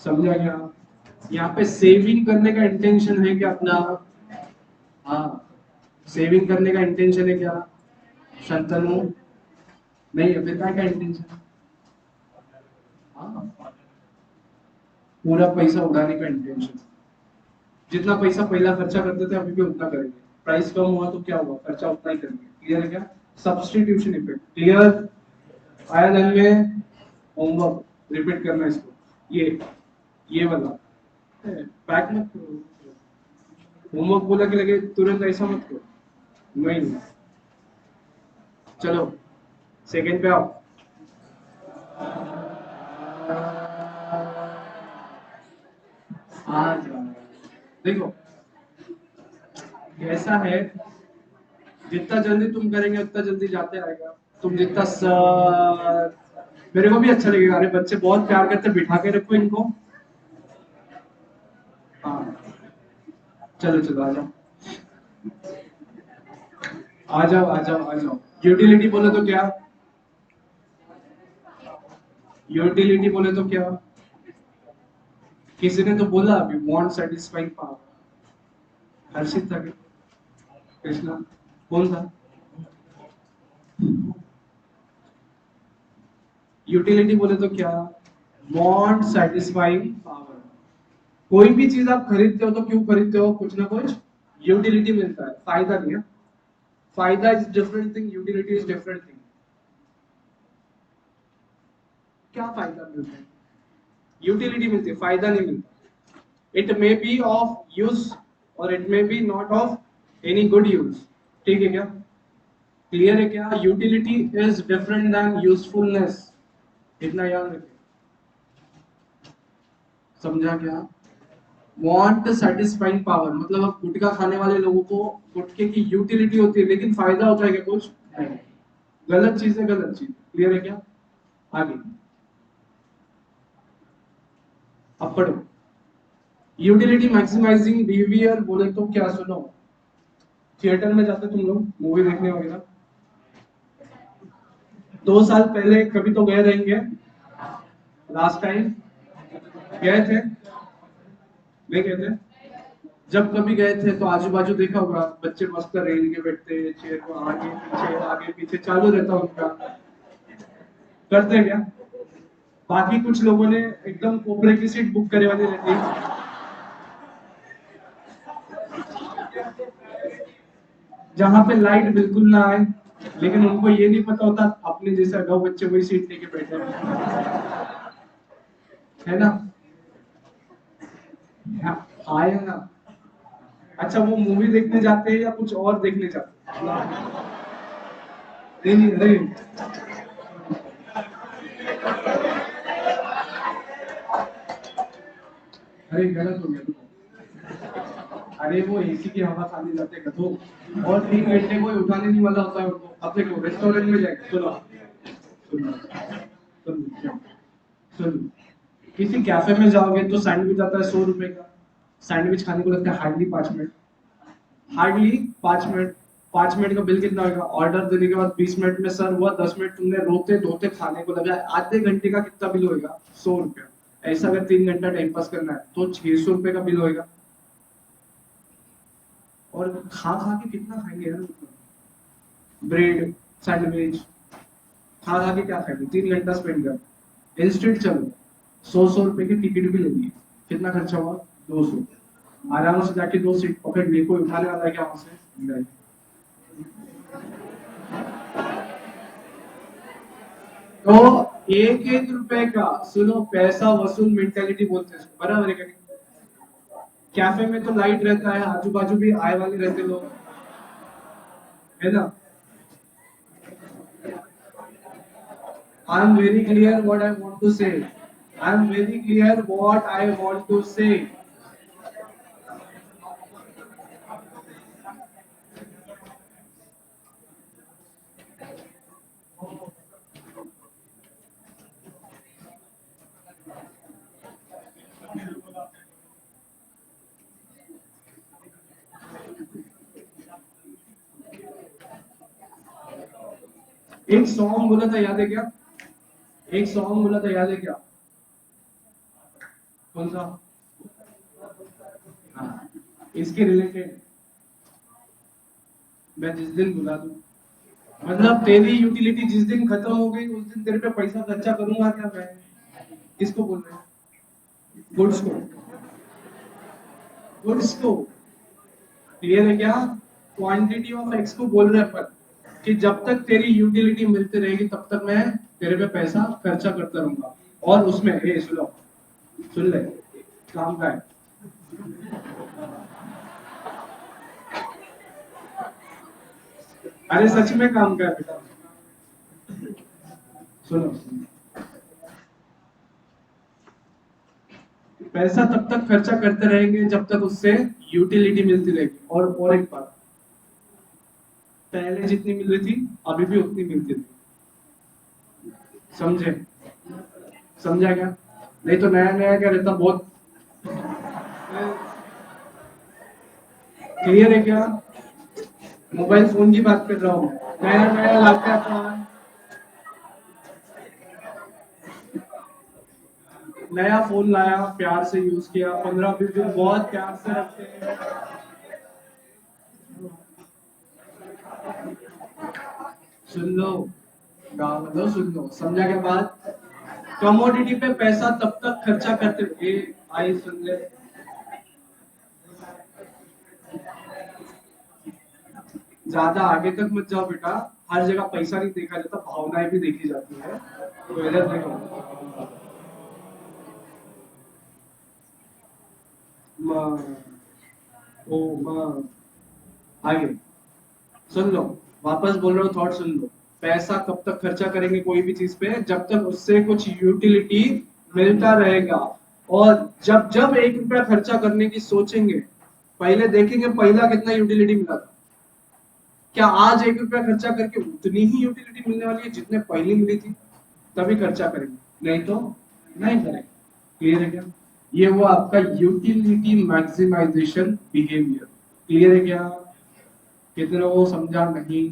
समझा गया? यहाँ पे सेविंग करने का इंटेंशन है कि अपना हाँ, सेविंग करने का इंटेंशन है क्या? शंतनु नहीं है, फिर क्या इंटेंशन? हाँ, पूरा पैसा उड़ाने का इंटेंशन। जितना पैसा पहला खर्चा करते थे अभी भी उतना करेंगे। प्राइस कम हुआ तो क्या हुआ, खर्चा उतना ही करेंगे। क्लियर है क्या? Substitution effect clear? आया ध्यान में? होमवर्क रिपीट करना इसको। ये वाला बैक मत करो। होमवर्क बोला कि लगे तुरंत ऐसा मत करो। नहीं, चलो सेकंड पे आओ। आ जाओ। देखो कैसा है, जितना जल्दी तुम करेंगे उतना जल्दी जाते रहेगा। तुम जितना मेरे को भी अच्छा लगेगा। अरे बच्चे बहुत प्यार करते, बिठा के रखो इनको। हाँ, चलो चलो आ जाओ आ जाओ आ जाओ आ जाओ। यूटिलिटी बोले तो क्या? यूटिलिटी बोले तो क्या? किसी ने तो बोला अभी, वांट सेटिस्फाइंग पावर। हर्षित था क्या? कृष्णा कौन था? यूटिलिटी बोले तो क्या? Want satisfying power. कोई भी चीज आप खरीदते हो तो क्यों खरीदते हो? कुछ ना कुछ यूटिलिटी मिलता है, फायदा नहीं है। फायदा is different thing, utility is different thing. क्या फायदा मिलता है? यूटिलिटी मिलती है, फायदा नहीं मिलता। It may be of use और it may be not of any good use. ठीक है क्या? क्लियर है क्या? Utility is different than usefulness. इतना याद रखें। समझा क्या? वांट सेटिस्फाइंग पावर मतलब अब गुटखा खाने वाले लोगों को गुटखे की यूटिलिटी होती है, लेकिन फायदा होता है क्या? कुछ नहीं। गलत चीज है, गलत चीज। क्लियर है क्या? आगे अब पढ़ो। यूटिलिटी मैक्सिमाइजिंग बिहेवियर बोले तो क्या? सुनो, थिएटर में जाते तुम लोग मूवी देखने वगैरह, 2 साल पहले कभी तो गए रहेंगे। लास्ट टाइम गए थे? नहीं गए थे? जब कभी गए थे तो आजू बाजू देखा होगा, बच्चे मस्त रेल के बैठते, चेयर को आगे पीछे चालू रहता उनका। करते हैं क्या? बाकी कुछ लोगों ने एकदम कोपरे की सीट बुक करे वाली रहती है, जहां पे लाइट बिल्कुल ना आए, लेकिन उनको ये नहीं पता होता अपने जैसा 9 बच्चे वही सीट लेके बैठे है ना? हाँ, आए ना? अच्छा, वो मूवी देखने जाते हैं या कुछ और देखने जाते हैं? नहीं नहीं, अरे अरे गलत हो गया। अरे वो एसी की हवा खाने जाते गधो, और 3 घंटे कोई उठाने नहीं वाला होता है उनको। अब देखो रेस्टोरेंट में जाए, सुनो सुनो सुनो सुनो, किसी कैफे में जाओगे तो सैंडविच आता है 100 रुपए का। सैंडविच खाने को लगता है hardly 5 minute. Hardly 5 minute. 5 minute का बिल कितना होगा? ऑर्डर देने के बाद 20 मिनट में सर्व हुआ, 10 मिनट तुमने रोते धोते खाने को लगा, आधे घंटे का कितना बिल होगा? 100 रुपया। ऐसा अगर 3 घंटा टाइम पास करना है तो 600 रुपए का बिल होगा। और खा खा के कितना खाएंगे यार? ब्रेड सैंडविच खा खा के क्या खाएंगे? 3 घंटा स्पेंड कर। इंस्टेंट चलो 100 100 रुपए की टिकट भी ले लिए, कितना खर्चा हुआ? 200। आराम से जाके 2 सीट पकड़ लिए, कोई उठाने वाला है क्या वहां से? नहीं। तो एक एक रुपए का, सुनो, पैसा वसूल मेंटेलिटी बोलते हैं इसको, बराबर है क्या? कैफे में तो लाइट रहता है, आजू बाजू भी आए वाले रहते लोग, है ना? I am very clear what I want to say. I am very clear what I want to say. एक सॉन्ग बोला था, याद है क्या? एक सॉन्ग बोला था, याद है क्या? कौन सा? हाँ, इसके रिलेटेड मैं जिस दिन बुला दूं, मतलब तेरी यूटिलिटी जिस दिन खत्म हो गई उस दिन तेरे पे पैसा खर्चा करूंगा क्या मैं? किसको बोल रहे हैं? गुड्स को, गुड्स को। क्लियर है क्या? क्वांटिटी ऑफ एक्स को बोल रहे हैं अपन कि जब तक तेरी यूटिलिटी मिलती रहेगी तब तक मैं तेरे पे पैसा खर्चा करता रहूंगा। और उसमें ये सुनो, सुन ले, काम का है। अरे सच में काम का है बेटा, सुनो, पैसा तब तक खर्चा करते रहेंगे जब तक उससे यूटिलिटी मिलती रहेगी। और एक बात, पहले जितनी मिल रही थी अभी भी उतनी मिलती थी। समझे? समझा क्या? नहीं तो नया नया क्या रहता बहुत। क्लियर है क्या? मोबाइल फोन की बात कर रहा हूँ, नया नया लाता था, नया फोन लाया, प्यार से यूज किया, 15-20 दिन बहुत प्यार से रखते हैं। सुन लो, गाँव लो, सुन लो, समझा क्या बात? कमोडिटी पे पैसा तब तक खर्चा करते हुए, आई सुन ले, ज्यादा आगे तक मत जाओ बेटा। हर जगह पैसा नहीं देखा जाता, भावनाएं भी देखी जाती है। तो इधर देखो, आगे सुन लो, वापस बोल रहा हूँ, थॉट सुन लो। पैसा कब तक खर्चा करेंगे कोई भी चीज पे? जब तक उससे कुछ यूटिलिटी मिलता रहेगा। और जब जब 1 रुपया खर्चा करने की सोचेंगे, पहले देखेंगे पहला कितना यूटिलिटी मिला था। क्या आज 1 रुपया खर्चा करके उतनी ही यूटिलिटी मिलने वाली है जितने पहले मिली थी? तभी खर्चा करेंगे, नहीं तो नहीं करेंगे। क्लियर है क्या? ये वो आपका यूटिलिटी मैक्सिमाइजेशन बिहेवियर। क्लियर है क्या? कितने लोगों को समझा? नहीं,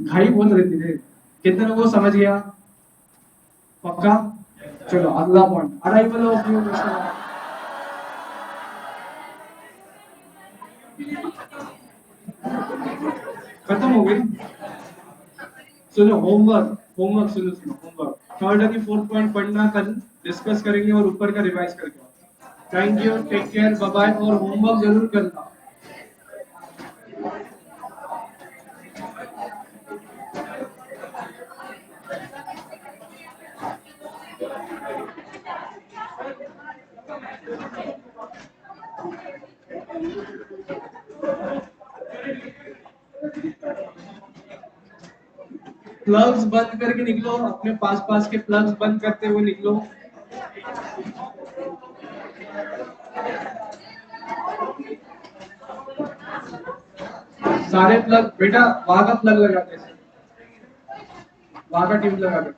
भाई बोल रहे थे, कितने लोगों को समझ गया? पक्का? चलो अगला point, arrival of new customer. खत्म हो गई? सुनो, होमवर्क, होमवर्क सुनो, सुनो होमवर्क, थर्ड और फोर्थ पॉइंट पढ़ना, कल डिस्कस करेंगे और ऊपर का रिवाइज करके। Thank you, take care, bye bye, और होमवर्क जरूर करना। प्लग्स बंद करके निकलो, अपने पास पास के प्लग्स बंद करते हुए निकलो। सारे प्लग बेटा, वहां का प्लग लगा दे, वहां का ट्यूब लगा दे।